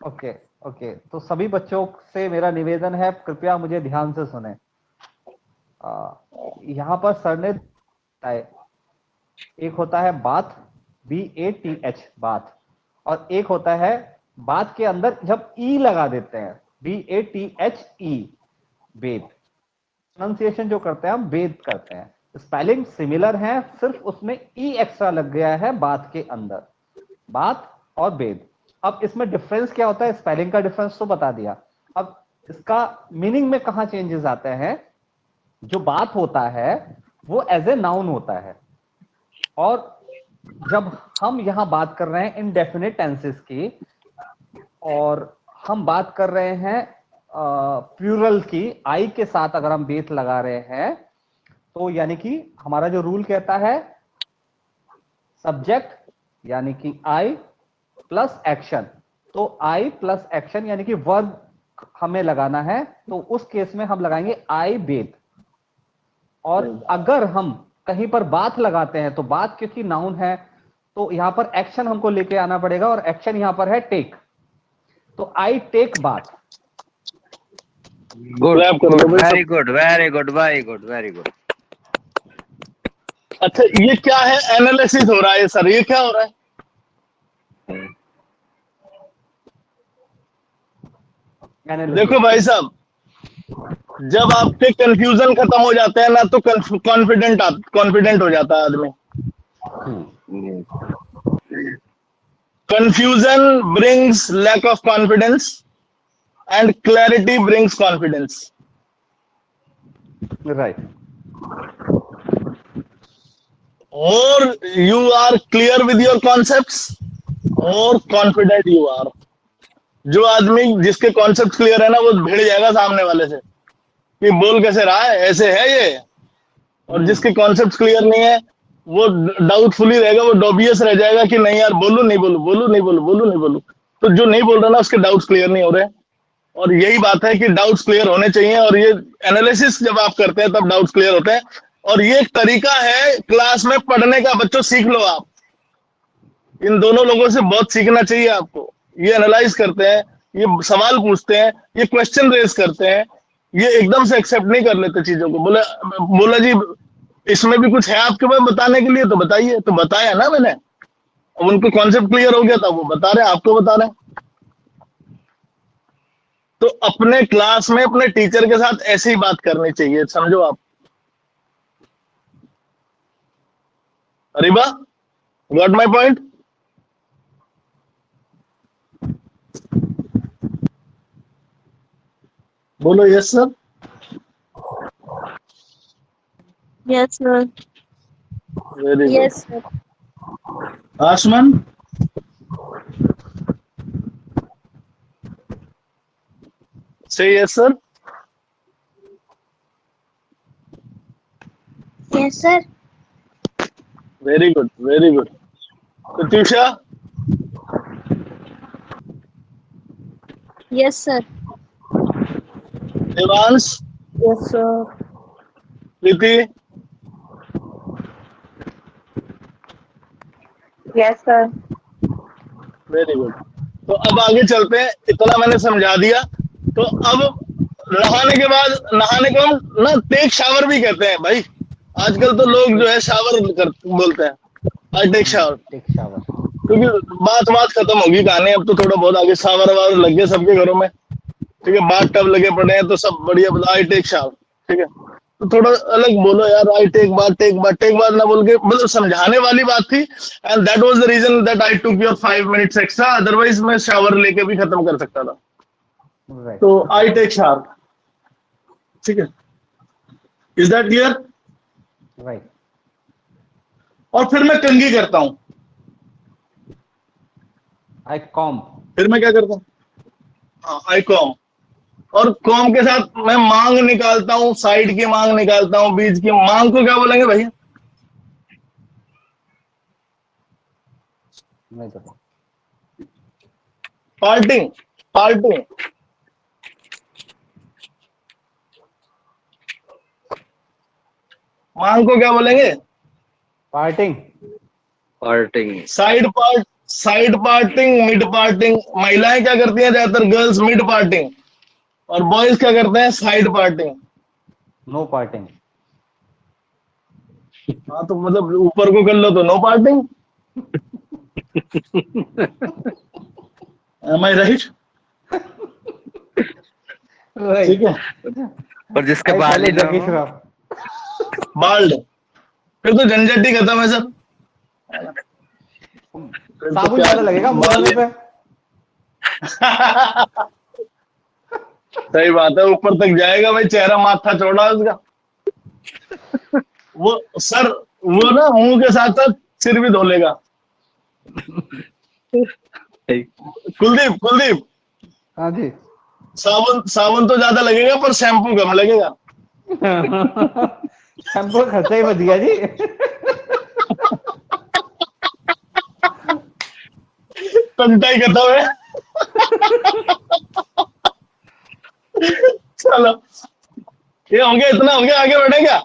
Speaker 2: ओके ओके, तो सभी बच्चों से मेरा निवेदन है, कृपया मुझे ध्यान से सुने। यहाँ पर सर ने एक होता है बाथ, BATH बाथ, और एक होता है बाथ के अंदर जब ई लगा देते हैं, BATHE बेद। प्रोनाउंसिएशन जो करते हैं हम वेद करते हैं, स्पेलिंग सिमिलर है, सिर्फ उसमें ई एक्स्ट्रा लग गया है बात के अंदर, बात और वेद। अब इसमें डिफरेंस क्या होता है, स्पेलिंग का डिफरेंस तो बता दिया, अब इसका मीनिंग में कहां चेंजेस आते हैं। जो बात होता है वो एज ए नाउन होता है, और जब हम यहां बात कर रहे हैं इनडेफिनिट टेंसेस की, और हम बात कर रहे हैं प्लूरल की, आई के साथ अगर हम बेथ लगा रहे हैं, तो यानी कि हमारा जो रूल कहता है सब्जेक्ट यानी कि आई प्लस एक्शन, तो आई प्लस एक्शन यानी कि वर्ब हमें लगाना है, तो उस केस में हम लगाएंगे आई बेथ। और अगर हम कहीं पर बात लगाते हैं तो बात क्योंकि नाउन है, तो यहां पर एक्शन हमको लेके आना पड़ेगा, और एक्शन यहां पर है टेक, तो आई टेक बात।
Speaker 3: Good,
Speaker 1: very
Speaker 3: good, very good, very good, very good.
Speaker 1: अच्छा, ये क्या है, एनालिसिस हो रहा है सर, ये क्या हो रहा है? देखो भाई साहब, जब आपके कंफ्यूजन खत्म हो जाते हैं ना, तो कॉन्फिडेंट हो जाता है आदमी। Confusion brings lack of confidence and clarity brings confidence.
Speaker 2: Right.
Speaker 1: More you are clear with your concepts, more confident you are. जो आदमी जिसके कॉन्सेप्ट क्लियर है ना, वो भिड़ जाएगा सामने वाले से कि बोल कैसे रहा है, ऐसे है ये। और जिसके कॉन्सेप्ट क्लियर नहीं है, वो डाउटफुली रहेगा, वो डोबियस रह जाएगा कि नहीं यार, बोलू नहीं बोलू, बोलू नहीं बोलू, बोलू नहीं बोलू। तो जो नहीं बोल रहा ना, उसके डाउट्स क्लियर नहीं हो रहे। और यही बात है कि डाउट्स क्लियर होने चाहिए, और ये एनालिसिस जब आप करते हैं तब डाउट्स क्लियर होते हैं। और ये एक तरीका है क्लास में पढ़ने का, बच्चों सीख लो आप। इन दोनों लोगों से बहुत सीखना चाहिए आपको। ये एनालाइज करते हैं, ये सवाल पूछते हैं, ये क्वेश्चन रेज करते हैं, ये एकदम से एक्सेप्ट नहीं कर लेते चीजों को। बोला जी इसमें भी कुछ है आपके पास बताने के लिए, तो बताइए। तो बताया ना मैंने, उनको कॉन्सेप्ट क्लियर हो गया था, वो बता रहे हैं, आपको बता रहे हैं। तो अपने क्लास में अपने टीचर के साथ ऐसी ही बात करनी चाहिए, समझो आप। Areeba, got my point? बोलो yes sir.
Speaker 5: Yes, sir.
Speaker 1: Very
Speaker 5: Yes, sir.
Speaker 1: Good. Aasman, से yes sir.
Speaker 5: Yes, sir.
Speaker 1: Very good, very good. Pratyusha,
Speaker 5: Yes, sir.
Speaker 1: Devansh,
Speaker 5: Yes, sir.
Speaker 1: Preeti,
Speaker 5: Yes, sir.
Speaker 1: Very good. तो अब आगे चलते हैं, इतना मैंने समझा दिया। तो अब नहाने के बाद, नहाने को हम ना टेक शावर भी कहते हैं भाई। आजकल तो लोग जो है शावर बोलते हैं, I take shower,
Speaker 2: take shower.
Speaker 1: क्योंकि बात खत्म होगी कहानी। अब तो थोड़ा बहुत आगे शावर वावर लग गए सबके घरों में, ठीक है, बाथ टब लगे पड़े हैं, तो सब बढ़िया बोला आई टेक शावर, ठीक है। तो थोड़ा अलग बोलो यार, I take bath, take bath, take bath ना बोल के, मतलब समझाने वाली बात थी। And that was the reason that I took your 5 minutes extra, otherwise मैं शावर लेके भी खत्म कर सकता था।
Speaker 2: राइट।
Speaker 1: तो आई टेक शावर, ठीक है, इज दैट क्लियर?
Speaker 2: राइट।
Speaker 1: और फिर मैं कंघी करता हूं।
Speaker 2: I com.
Speaker 1: फिर मैं क्या करता हूँ? हाँ, आई कॉम। और कॉम के साथ मैं मांग निकालता हूँ, साइड की मांग निकालता हूँ, बीच की मांग को क्या बोलेंगे भैया?
Speaker 2: नहीं पता।
Speaker 1: Parting, parting. मांग को क्या बोलेंगे?
Speaker 2: Parting.
Speaker 3: Parting.
Speaker 1: Side parting, mid parting. महिलाएं क्या करती हैं ज्यादातर? गर्ल्स मिड पार्टिंग, और बॉयज क्या करते हैं? Side parting.
Speaker 2: No parting.
Speaker 1: हाँ तो मतलब ऊपर को कर लो तो no parting, am I right? ठीक है,
Speaker 3: और जिसके
Speaker 2: भाई
Speaker 3: बाल
Speaker 2: पहले
Speaker 3: ही ना
Speaker 2: जगी
Speaker 3: हो,
Speaker 2: श्रॉफ।
Speaker 1: बाल्ड, फिर तो झंझट ही खत्म है सर। फिर तो
Speaker 2: साबुन
Speaker 1: क्या
Speaker 2: ज्यादा लगेगा मुंह
Speaker 1: बाल
Speaker 2: धोने
Speaker 1: ही
Speaker 2: पे।
Speaker 1: सही बात है, ऊपर तक जाएगा भाई, चेहरा माथा चौड़ा है उसका। वो सर, वो ना मुंह के साथ साथ सिर भी धो लेगा। कुलदीप, कुलदीप,
Speaker 2: हाँ जी।
Speaker 1: साबुन साबुन तो ज्यादा लगेगा पर शैम्पू कम लगेगा।
Speaker 2: शैम्पू का खर्चा ही बच गया जी।
Speaker 1: टंटा ही खत्म है। चलो, ये हो गया, इतना हो गया, आगे बढ़े क्या?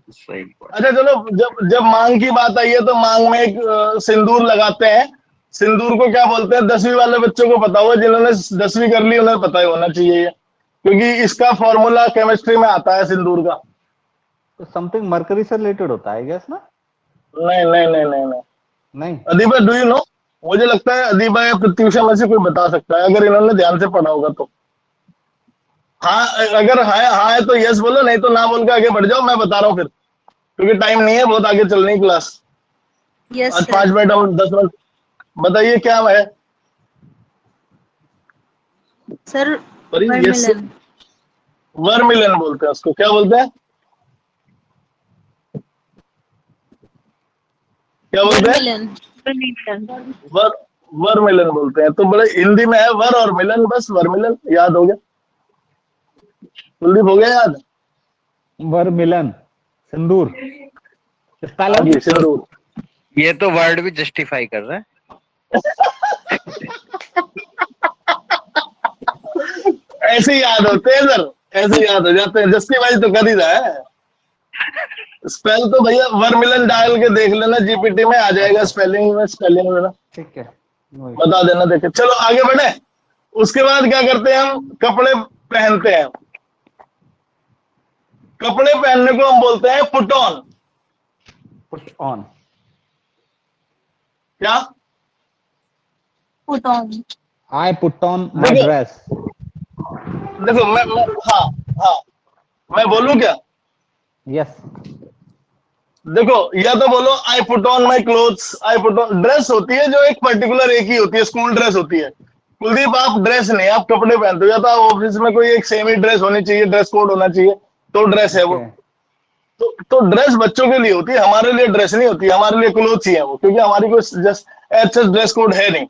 Speaker 3: सही बात।
Speaker 1: अच्छा चलो, जब जब मांग की बात आई है तो मांग में एक सिंदूर लगाते हैं। सिंदूर को क्या बोलते हैं? 10वीं वाले बच्चों को पता होगा, जिन्होंने 10वीं कर ली उन्हें पता ही होना चाहिए ये, क्योंकि इसका फॉर्मूला केमिस्ट्री में आता है सिंदूर का।
Speaker 2: तो समथिंग मरकरी से रिलेटेड होता है गैस ना?
Speaker 1: नहीं नहीं नहीं नहीं नहीं।
Speaker 2: नहीं।
Speaker 1: Adiba, do you know? मुझे लगता है अदीबा या प्रत्युषा में से कोई बता सकता है, अगर इन्होंने ध्यान से पढ़ा होगा तो। हाँ, अगर हाँ है तो यस बोलो, नहीं तो ना बोल के आगे बढ़ जाओ, मैं बता रहा हूँ फिर, क्योंकि टाइम नहीं है, बहुत आगे चल रही क्लास।
Speaker 5: यस
Speaker 1: आज
Speaker 5: सर।
Speaker 1: 5 मिनट और 10 मिनट। बताइए क्या है?
Speaker 5: सर
Speaker 1: पर यस,
Speaker 5: वर्मिलन।
Speaker 1: वर्मिलन बोलते हैं उसको, क्या बोलते हैं? क्या बोलते हैं?
Speaker 5: वर्मिलन। वर्मिलन।
Speaker 1: वर वर्मिलन बोलते हैं। तो बड़े हिंदी में है वर और मिलन, बस वर्मिलन याद हो गया। कुलदीप हो गया याद?
Speaker 2: वर्मिलन, सिंदूर,
Speaker 1: हाँ जी, सिंदूर।
Speaker 3: ये तो वर्ड भी जस्टिफाई कर रहा है।
Speaker 1: ऐसे ही याद होते हैं सर, ऐसे ही याद हो जाते हैं। जस्टिफाई तो कर ही रहा है। स्पेल तो भैया वर्मिलन डाल के देख लेना, जीपीटी में आ जाएगा, स्पेलिंग में ना
Speaker 2: ठीक है।
Speaker 1: बता देना। देखे, चलो आगे बढ़े। उसके बाद क्या करते हैं? हम कपड़े पहनते हैं। कपड़े पहनने को हम बोलते हैं पुट ऑन।
Speaker 2: Put on.
Speaker 1: क्या?
Speaker 5: Put on.
Speaker 2: I put on my
Speaker 1: देखो,
Speaker 2: ड्रेस।
Speaker 1: देखो हाँ, हाँ, मैं बोलूं क्या?
Speaker 2: यस।
Speaker 1: देखो, या तो बोलो आई put on my clothes, I put on. Dress होती है जो एक पर्टिकुलर एक ही होती है, स्कूल ड्रेस होती है। कुलदीप, आप ड्रेस नहीं, आप कपड़े पहनते हो। या तो आप ऑफिस में कोई एक सेम ही ड्रेस होनी चाहिए, ड्रेस कोड होना चाहिए, तो ड्रेस है वो।
Speaker 2: ओके।
Speaker 1: तो ड्रेस बच्चों के लिए होती है, हमारे लिए ड्रेस नहीं होती, हमारे लिए क्लोथ्स ही है वो, क्योंकि हमारी कोई जस्ट ऐसा ड्रेस कोड है नहीं।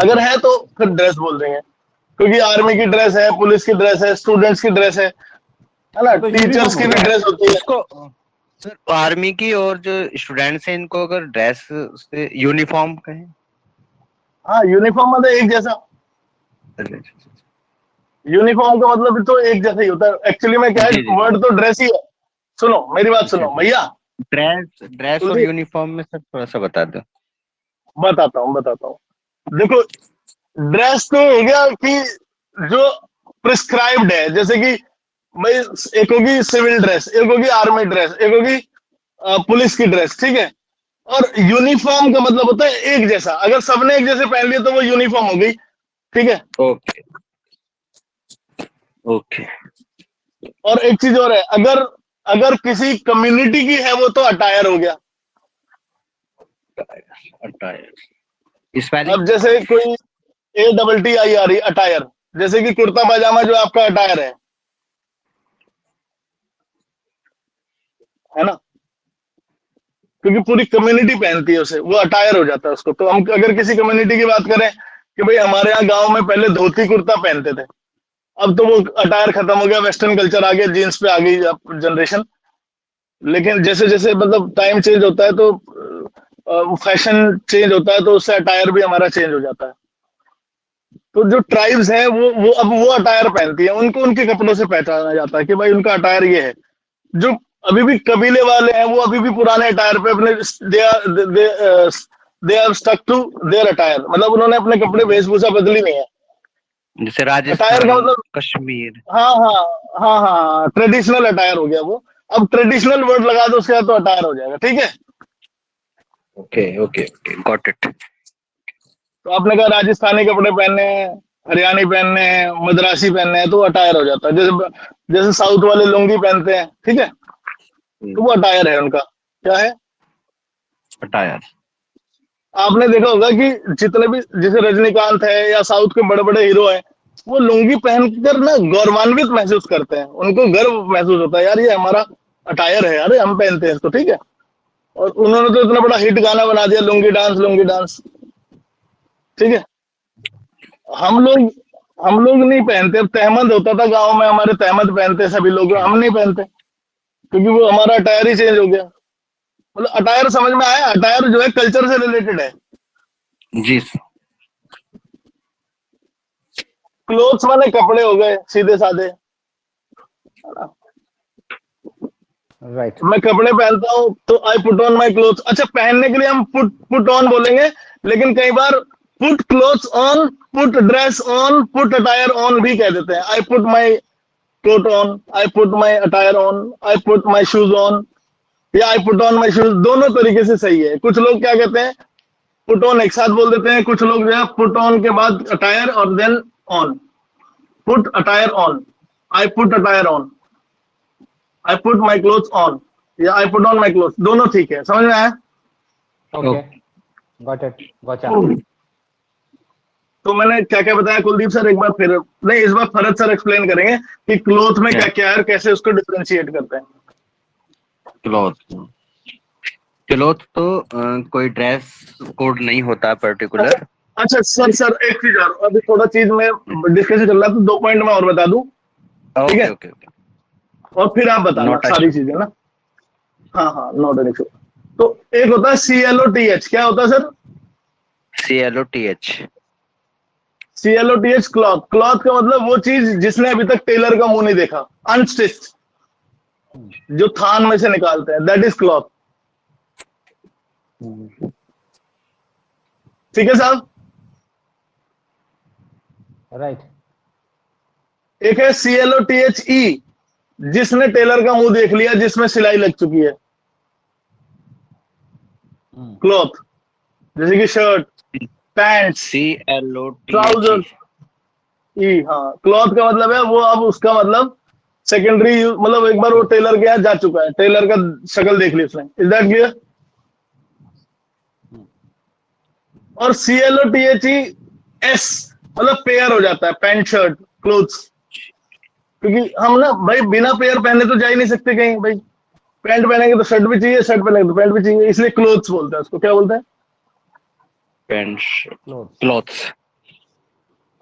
Speaker 1: अगर है तो फिर ड्रेस बोल देंगे, क्योंकि आर्मी की ड्रेस है, पुलिस की ड्रेस है, स्टूडेंट्स की ड्रेस है ना,
Speaker 2: तो
Speaker 1: टीचर्स
Speaker 2: यूनिफॉर्म
Speaker 1: की
Speaker 2: हो
Speaker 1: भी
Speaker 2: गया।
Speaker 1: ड्रेस होती है।
Speaker 3: इसको सर आर्मी की और जो स्टूडेंट्स हैं इनको अगर ड्रेस से यूनिफॉर्म कहें।
Speaker 1: हाँ, यूनिफॉर्म मतलब एक जैसा। यूनिफॉर्म का मतलब तो एक जैसा ही होता है एक्चुअली में। क्या है,
Speaker 3: जी, जी।
Speaker 1: वर्ड तो ड्रेस ही है। सुनो मेरी बात, सुनो भैया,
Speaker 3: ड्रेस और
Speaker 1: कुलदीप,
Speaker 3: यूनिफॉर्म में सर थोड़ा सा बता दो।
Speaker 1: बताता हूँ। देखो, ड्रेस तो हो गया कि जो प्रिस्क्राइब्ड है, जैसे कि भाई एक होगी सिविल ड्रेस, एक होगी आर्मी ड्रेस, एक होगी पुलिस की ड्रेस, ठीक है। और यूनिफॉर्म का मतलब होता है एक जैसा। अगर सबने एक जैसे पहन लिया तो वो यूनिफॉर्म हो गई, ठीक है।
Speaker 3: Okay okay.
Speaker 1: और एक चीज और है, अगर अगर किसी कम्युनिटी की है वो तो अटायर हो गया।
Speaker 3: स्पेलिंग
Speaker 1: अब जैसे कोई ATTIRE, अटायर, जैसे कि कुर्ता पाजामा जो आपका अटायर है ना, क्योंकि पूरी कम्युनिटी पहनती है उसे, वो अटायर हो जाता है उसको। तो हम अगर किसी कम्युनिटी की बात करें कि भाई हमारे यहाँ गांव में पहले धोती कुर्ता पहनते थे, अब तो वो अटायर खत्म हो गया, वेस्टर्न कल्चर आ गया, जीन्स पे आ गई जनरेशन। लेकिन जैसे जैसे मतलब टाइम चेंज होता है तो फैशन चेंज होता है, तो उससे अटायर भी हमारा चेंज हो जाता है। तो जो ट्राइब्स हैं वो अब वो अटायर पहनती है, उनको उनके कपड़ों से पहचाना जाता है कि भाई उनका अटायर ये है। जो अभी भी कबीले वाले हैं वो अभी भी पुराने अटायर पे अपने they are stuck to their attire, मतलब उन्होंने अपने कपड़े वेशभूषा बदली नहीं है।
Speaker 3: जैसे
Speaker 1: अटायर
Speaker 3: राजस्थान,
Speaker 1: का मतलब,
Speaker 3: कश्मीर।
Speaker 1: हाँ हाँ हाँ हाँ, ट्रेडिशनल अटायर हो गया वो। अब ट्रेडिशनल वर्ड लगा दो उसके बाद तो अटायर हो जाएगा, ठीक है।
Speaker 3: Okay okay okay, got it.
Speaker 1: तो आपने कहा राजस्थानी कपड़े पहनने हैं, हरियाणी पहनने हैं, मद्रासी पहनने हैं, तो वो अटायर हो जाता है। जैसे जैसे साउथ वाले लुंगी पहनते हैं, ठीक है, तो वो अटायर है उनका। क्या है?
Speaker 3: अटायर।
Speaker 1: आपने देखा होगा कि जितने भी जैसे रजनीकांत है या साउथ के बड़े बड़े हीरो हैं, वो लुंगी पहनकर ना गौरवान्वित महसूस करते हैं, उनको गर्व महसूस होता है, यार ये हमारा अटायर है, यार हम पहनते हैं इसको, ठीक है। और उन्होंने तो इतना बड़ा हिट गाना बना दिया, लुंगी डांस, ठीक है। हम लोग नहीं पहनते। अब तहमद होता था गांव में, हमारे तहमद पहनते सभी लोग, हम नहीं पहनते क्योंकि वो हमारा अटायर ही चेंज हो गया। मतलब अटायर समझ में आया? अटायर जो है कल्चर से रिलेटेड है।
Speaker 3: जी।
Speaker 1: क्लोथ्स माने कपड़े हो गए सीधे साधे।
Speaker 2: राइट।
Speaker 1: मैं कपड़े पहनता हूँ तो आई पुट ऑन माई क्लोथ्स। अच्छा, पहनने के लिए हम पुट ऑन बोलेंगे, लेकिन कई बार put clothes on, put dress on, put attire on भी कह देते हैं। I put my coat on, I put my attire on, I put my shoes on, या I put on my shoes, दोनों तरीके से सही है। कुछ लोग क्या कहते हैं, पुट ऑन एक साथ बोल देते हैं, कुछ लोग जो है पुट ऑन के बाद अटायर और then on, put attire on, I put attire on, I put my clothes on, या I put on my clothes, दोनों ठीक है। समझ में आया?
Speaker 2: Okay, got it, gotcha.
Speaker 1: तो मैंने क्या क्या बताया कुलदीप सर, एक बार फिर नहीं, इस बार फरद सर एक्सप्लेन करेंगे कि क्लोथ में क्या क्या है और कैसे उसको डिफरेंशिएट करते हैं।
Speaker 3: क्लॉथ। क्लॉथ तो कोई ड्रेस कोड नहीं होता पर्टिकुलर।
Speaker 1: अच्छा सर एक चीज और, अभी थोड़ा चीज में डिस्कशन चल रहा था, 2 पॉइंट मैं और बता दूं, ठीक है?
Speaker 3: Okay okay.
Speaker 1: और फिर आप बताना
Speaker 3: Not
Speaker 1: सारी चीजें ना। हाँ, नॉट एन इशू। तो एक होता है CLOTH, क्या होता है sir?
Speaker 3: CLOTH।
Speaker 1: CLOTH, cloth. Cloth का मतलब वो चीज जिसने अभी तक टेलर का मुंह नहीं देखा, अनस्टिच्ड, जो थान में से निकालते हैं, दैट इज क्लॉथ। ठीक है साहब?
Speaker 2: राइट।
Speaker 1: एक है CLOTHE, जिसने टेलर का मुंह देख लिया, जिसमें सिलाई लग चुकी है, क्लॉथ। जैसे कि शर्ट, पैंट्स, ट्राउजर। हाँ, क्लॉथ का मतलब है वो, अब उसका मतलब सेकेंडरी यूज, मतलब एक बार वो टेलर के यहाँ जा चुका है, टेलर का शक्ल देख ली उसने। Is that clear? और CLOTHES मतलब पेयर हो जाता है, पैंट शर्ट क्लोथ्स। क्योंकि हम ना भाई बिना पेयर पहने तो जा ही नहीं सकते कहीं भाई। पैंट पहनेंगे तो शर्ट भी चाहिए, शर्ट पहनेंगे तो पैंट भी चाहिए, इसलिए क्लोथ्स बोलते हैं उसको। क्या बोलते हैं?
Speaker 3: Pant,
Speaker 2: clothes.
Speaker 3: क्लॉथ्स।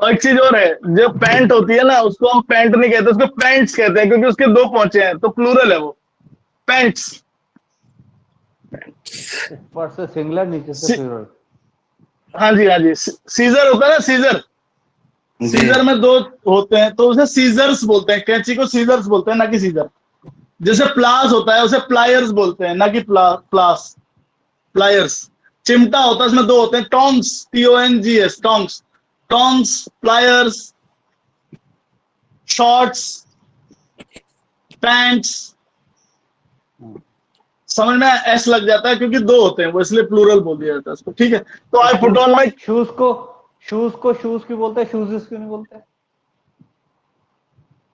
Speaker 1: और एक चीज और है, जो पैंट होती है ना, उसको हम पैंट नहीं कहते, उसको पैंट्स कहते हैं, क्योंकि उसके 2 पहुंचे हैं, तो प्लूरल है वो, पैंट्स।
Speaker 2: ऊपर से सिंगुलर, नीचे से प्लूरल।
Speaker 1: हाँ जी, सीजर होता है ना, सीजर। सीजर में 2 होते हैं, तो उसे सीजर्स बोलते हैं। कैंची को सीजर्स बोलते हैं, ना कि सीजर। जैसे प्लास होता है, उसे प्लायर्स बोलते हैं, ना कि प्लास, प्लायर्स। चिमटा होता है, उसमें 2 होते हैं, tongs, TONGS, tongs, tongs, pliers, shorts, pants. समझ में एस लग जाता है क्योंकि 2 होते हैं वो, इसलिए प्लूरल बोल दिया जाता है उसको, ठीक है। तो आई पुट ऑन माई
Speaker 2: शूज को शूज क्यों बोलते हैं, शूज क्यों नहीं बोलते?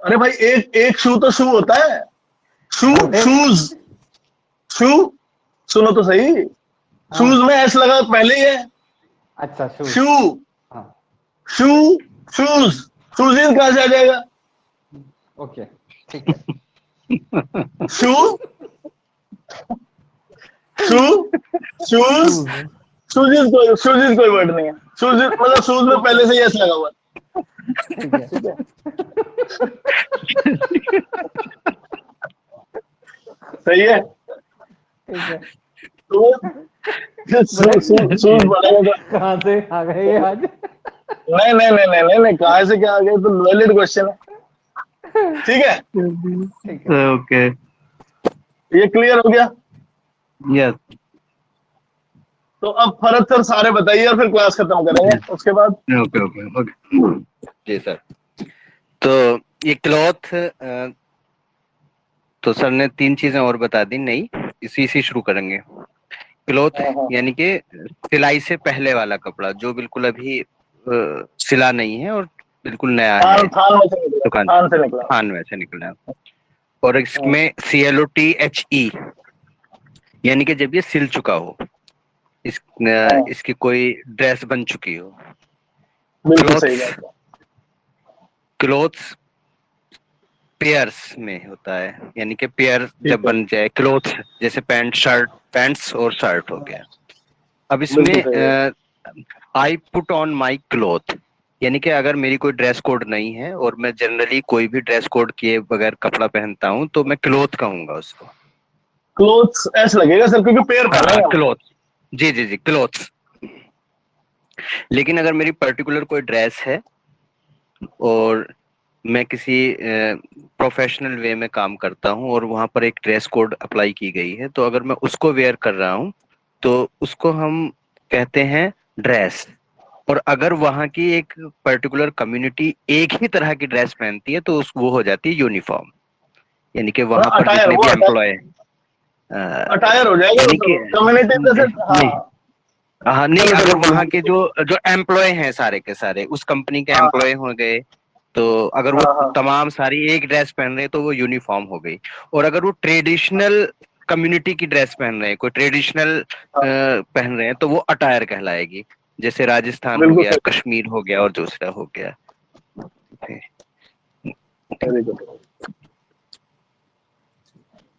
Speaker 1: अरे भाई, एक शू तो शू होता है, शूज, शू, सुनो तो सही, शूज में एस लगा पहले ही है।
Speaker 2: अच्छा, शूज।
Speaker 1: शू,
Speaker 2: हाँ,
Speaker 1: शू, शूज, शूज कहां से आ जाएगा?
Speaker 2: ओके, ठीक है।
Speaker 1: शू, शू, शूज, शूज कोई वर्ड नहीं है। शूज मतलब शूज में पहले से ही एस लगा हुआ है,
Speaker 2: ठीक है।
Speaker 1: ठीक है। सही है।
Speaker 2: ठीक है।
Speaker 1: तो शूज पड़ेगा तो
Speaker 2: कहाँ से आ गए ये आज?
Speaker 1: नहीं, कहाँ से क्या आ गए, तो वैलिड क्वेश्चन है, ठीक है।
Speaker 2: ठीक है।
Speaker 3: ओके।
Speaker 1: ये क्लियर हो गया?
Speaker 3: यस।
Speaker 1: तो अब फरद सर सारे बताइए और फिर क्लास खत्म करेंगे उसके बाद।
Speaker 3: ओके ओके ओके जी सर। तो ये क्लॉथ, तो सर ने 3 चीजें और बता दी नई, इसी से शुरू करेंगे। क्लोथ यानी कि सिलाई से पहले वाला कपड़ा जो बिल्कुल अभी सिला नहीं है और बिल्कुल नया है
Speaker 1: थान में से निकला,
Speaker 3: दुकान
Speaker 1: थान से निकला।
Speaker 3: थान में से निकला है। और इसमें CLOTHE यानी कि जब ये सिल चुका हो, इसकी कोई ड्रेस बन चुकी हो।
Speaker 1: बिल्कुल सही बात है।
Speaker 3: क्लोथ्स पेयर्स में होता है, यानी कि पेयर
Speaker 1: ठीक
Speaker 3: जब
Speaker 1: है।
Speaker 3: बन जाए क्लोथ, जैसे पैंट शर्ट, पैंट्स और शर्ट हो गया। अब
Speaker 1: बिल्कुल सही
Speaker 3: इसमें आई पुट ऑन माई क्लोथ, यानी कि अगर मेरी कोई ड्रेस कोड नहीं है और मैं जनरली कोई भी ड्रेस कोड किए बगैर कपड़ा पहनता हूँ तो मैं क्लोथ कहूंगा उसको।
Speaker 1: क्लोथ्स ऐसा लगेगा सर, क्योंकि पेयर पहने हैं हम।
Speaker 3: क्लोथ, जी जी जी, क्लोथ्स। लेकिन अगर मेरी पर्टिकुलर कोई ड्रेस है और मैं किसी प्रोफेशनल वे में काम करता हूँ और वहां पर एक ड्रेस कोड अप्लाई की गई है, तो अगर मैं उसको वेयर कर रहा हूँ तो उसको हम कहते हैं ड्रेस। और अगर वहां की एक पर्टिकुलर कम्युनिटी एक ही तरह की ड्रेस पहनती है तो वो हो जाती है यूनिफॉर्म, यानी कि वहां पर
Speaker 1: अटायर,
Speaker 3: जितने
Speaker 1: वो
Speaker 3: भी एम्प्लॉय
Speaker 1: अटायर हो जाएगा
Speaker 3: यानी कि
Speaker 1: कम्युनिटी जैसे।
Speaker 3: नहीं,
Speaker 1: हाँ
Speaker 3: हाँ नहीं,
Speaker 1: चलो
Speaker 3: अगर
Speaker 1: चलो
Speaker 3: वहां
Speaker 1: बोलो।
Speaker 3: के जो जो एम्प्लॉय हैं सारे के सारे उस कंपनी के
Speaker 1: हाँ
Speaker 3: एम्प्लॉय हो गए, तो अगर वो
Speaker 1: हाँ हाँ
Speaker 3: तमाम सारी एक ड्रेस पहन रहे हैं तो वो यूनिफॉर्म हो गई। और अगर वो ट्रेडिशनल कम्युनिटी की ड्रेस पहन रहे हैं, कोई ट्रेडिशनल
Speaker 1: हाँ,
Speaker 3: पहन रहे हैं, तो वो अटायर कहलाएगी। जैसे राजस्थान हो
Speaker 1: बिल्कुल
Speaker 3: गया,
Speaker 1: सही।
Speaker 3: कश्मीर हो गया और दूसरा हो गया।
Speaker 1: वेरी गुड,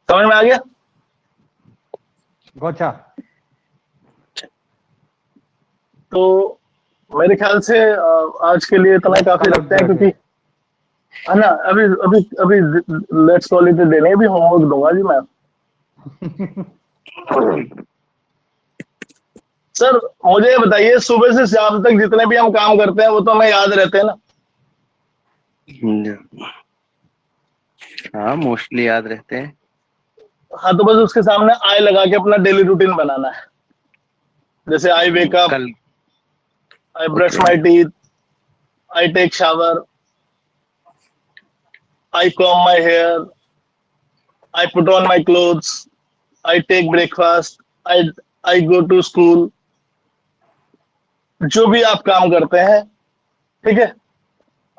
Speaker 1: समझ में आ गया।
Speaker 2: गौचा।
Speaker 1: तो मेरे ख्याल से आज के लिए इतना
Speaker 2: Let's
Speaker 1: काफी
Speaker 2: call
Speaker 1: रखते
Speaker 2: it
Speaker 1: हैं,
Speaker 2: the
Speaker 1: क्योंकि
Speaker 2: day.
Speaker 1: है ना, अभी अभी अभी let's call it a day, भी होमवर्क दूंगा जी मैं। सर मुझे ये बताइए, सुबह से शाम तक जितने भी हम काम करते हैं वो तो हमें याद रहते हैं ना।
Speaker 3: हाँ, मोस्टली याद रहते हैं।
Speaker 1: हाँ, तो बस उसके सामने आई लगा के अपना डेली रूटीन बनाना है। जैसे आई वेक अप,
Speaker 3: कल
Speaker 1: I brush
Speaker 3: okay,
Speaker 1: my teeth, I take shower, I comb my hair, I put on my clothes, I take breakfast, I I go to school. जो भी आप काम करते हैं, ठीक है।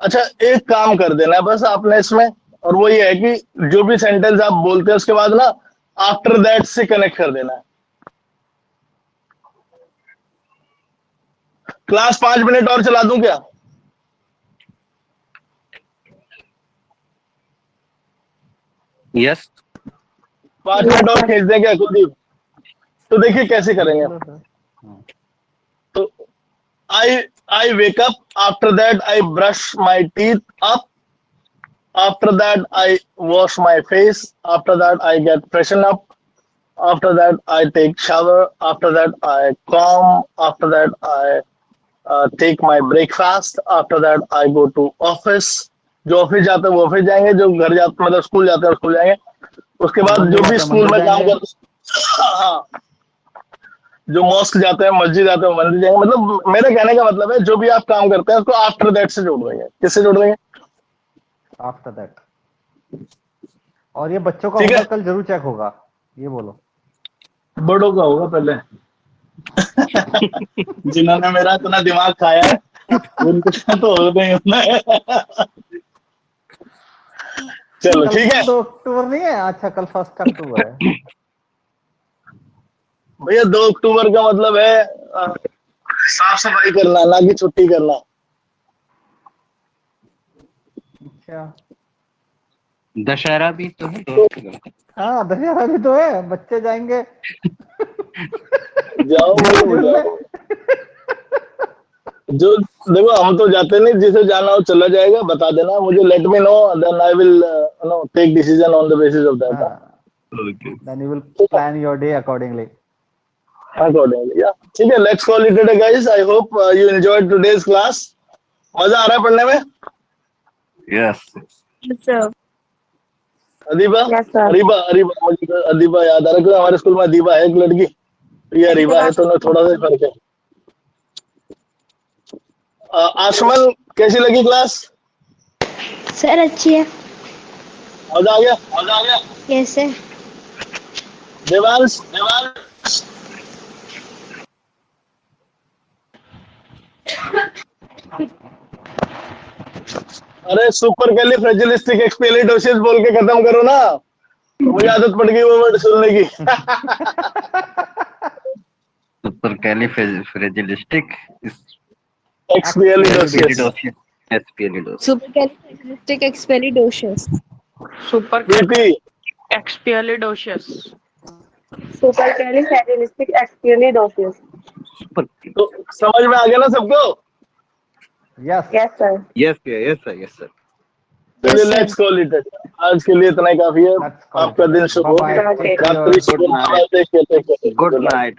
Speaker 1: अच्छा, एक काम कर देना है बस आपने इसमें, और वो ये है कि जो भी सेंटेंस आप बोलते हैं उसके बाद ना आफ्टर दैट से कनेक्ट कर देना है। क्लास 5 मिनट और चला दूं क्या?
Speaker 3: यस
Speaker 1: 5 मिनट और खींच दें क्या कुलदीप? तो देखिए कैसे करेंगे।
Speaker 2: बोलो सर।
Speaker 1: तो I wake up, after that I brush my teeth up, after that I wash my face, after that I get freshen up, after that I take shower, after that I comb, after that I take my breakfast, after that I go to office। जो office जाते हैं वो office जाएंगे, जो घर जाते मतलब school जाते हैं स्कूल जाएंगे। उसके बाद
Speaker 2: मंदिर
Speaker 1: जो भी
Speaker 2: जाते हैं,
Speaker 1: स्कूल
Speaker 2: मंदिर
Speaker 1: में काम
Speaker 2: जाएंगे।
Speaker 1: कर, हाँ, जो मॉस्क जाते हैं, मस्जिद जाते हैं, मंदिर जाएंगे। मतलब मेरे कहने का मतलब है जो भी आप काम करते हैं उसको आफ्टर दैट से जोड़ देंगे। किससे जोड़ देंगे?
Speaker 2: After that. और ये बच्चों का
Speaker 1: ठीक है,
Speaker 2: होमवर्क कल जरूर चेक होगा, ये बोलो।
Speaker 1: बड़ों का होगा पहले। जिन्होंने मेरा इतना दिमाग खाया है उनका तो होगा ही होना है। चलो
Speaker 2: कल
Speaker 1: ठीक है
Speaker 2: 2 अक्टूबर नहीं है? अच्छा, कल 1 अक्टूबर है।
Speaker 1: भैया, 2 अक्टूबर का मतलब है साफ सफाई करना, ना कि छुट्टी करना।
Speaker 2: अच्छा,
Speaker 3: दशहरा भी तो है 2 अक्टूबर।
Speaker 2: हाँ दशहरा भी तो है, बच्चे जाएंगे
Speaker 1: जाओ
Speaker 2: झूले
Speaker 1: बोलो
Speaker 2: झूलने।
Speaker 1: जाओ। जो देखो, हम तो जाते नहीं, जिसे जाना हो चला जाएगा, बता देना मुझे, let me know, then I will no take decision on the basis of that.
Speaker 2: Then you will plan your day accordingly.
Speaker 1: Accordingly, या ठीक है। Let's call it a guys. I hope you enjoyed today's class. मजा आ रहा है पढ़ने में?
Speaker 3: Yes
Speaker 5: Yes, sir.
Speaker 1: Adiba,
Speaker 5: Yes, sir.
Speaker 1: Ariba, Ariba, मुझे तो अदीबा याद आ रहा है, क्योंकि हमारे स्कूल में अदीबा है एक लड़की, ये अरीबा है, तो ना थोड़ा सा फर्क है। आशमल, कैसी लगी क्लास?
Speaker 5: सर अच्छी है।
Speaker 1: मजा आ गया
Speaker 5: कैसे?
Speaker 1: देवांश अरे सुपर कैलिफ्रेजिलिस्टिक एक्सपिलिटोसिस बोल के खत्म करो ना, मुझे आदत पड़ गई वो वर्ड सुनने की।
Speaker 3: सुपरकैलिफ्रेजिलिस्टिक
Speaker 1: एक्सपिलिटोसिस
Speaker 5: Supercalifragilisticexpialidocious.
Speaker 1: BP
Speaker 4: Supercalifragilisticexpialidocious.
Speaker 5: Supercalifragilisticexpialidocious.
Speaker 1: तो समझ में आ गया ना सबको?
Speaker 2: Yes
Speaker 5: Yes, sir.
Speaker 3: Yes sir
Speaker 1: चलिए लेट्स कॉल इट। आज के लिए इतना ही काफी है।
Speaker 2: Let's call
Speaker 1: आपका
Speaker 2: it.
Speaker 1: दिन शुभ हो,
Speaker 2: Bye-bye. Take care.
Speaker 1: रात्रि शुभ हो।
Speaker 3: Good night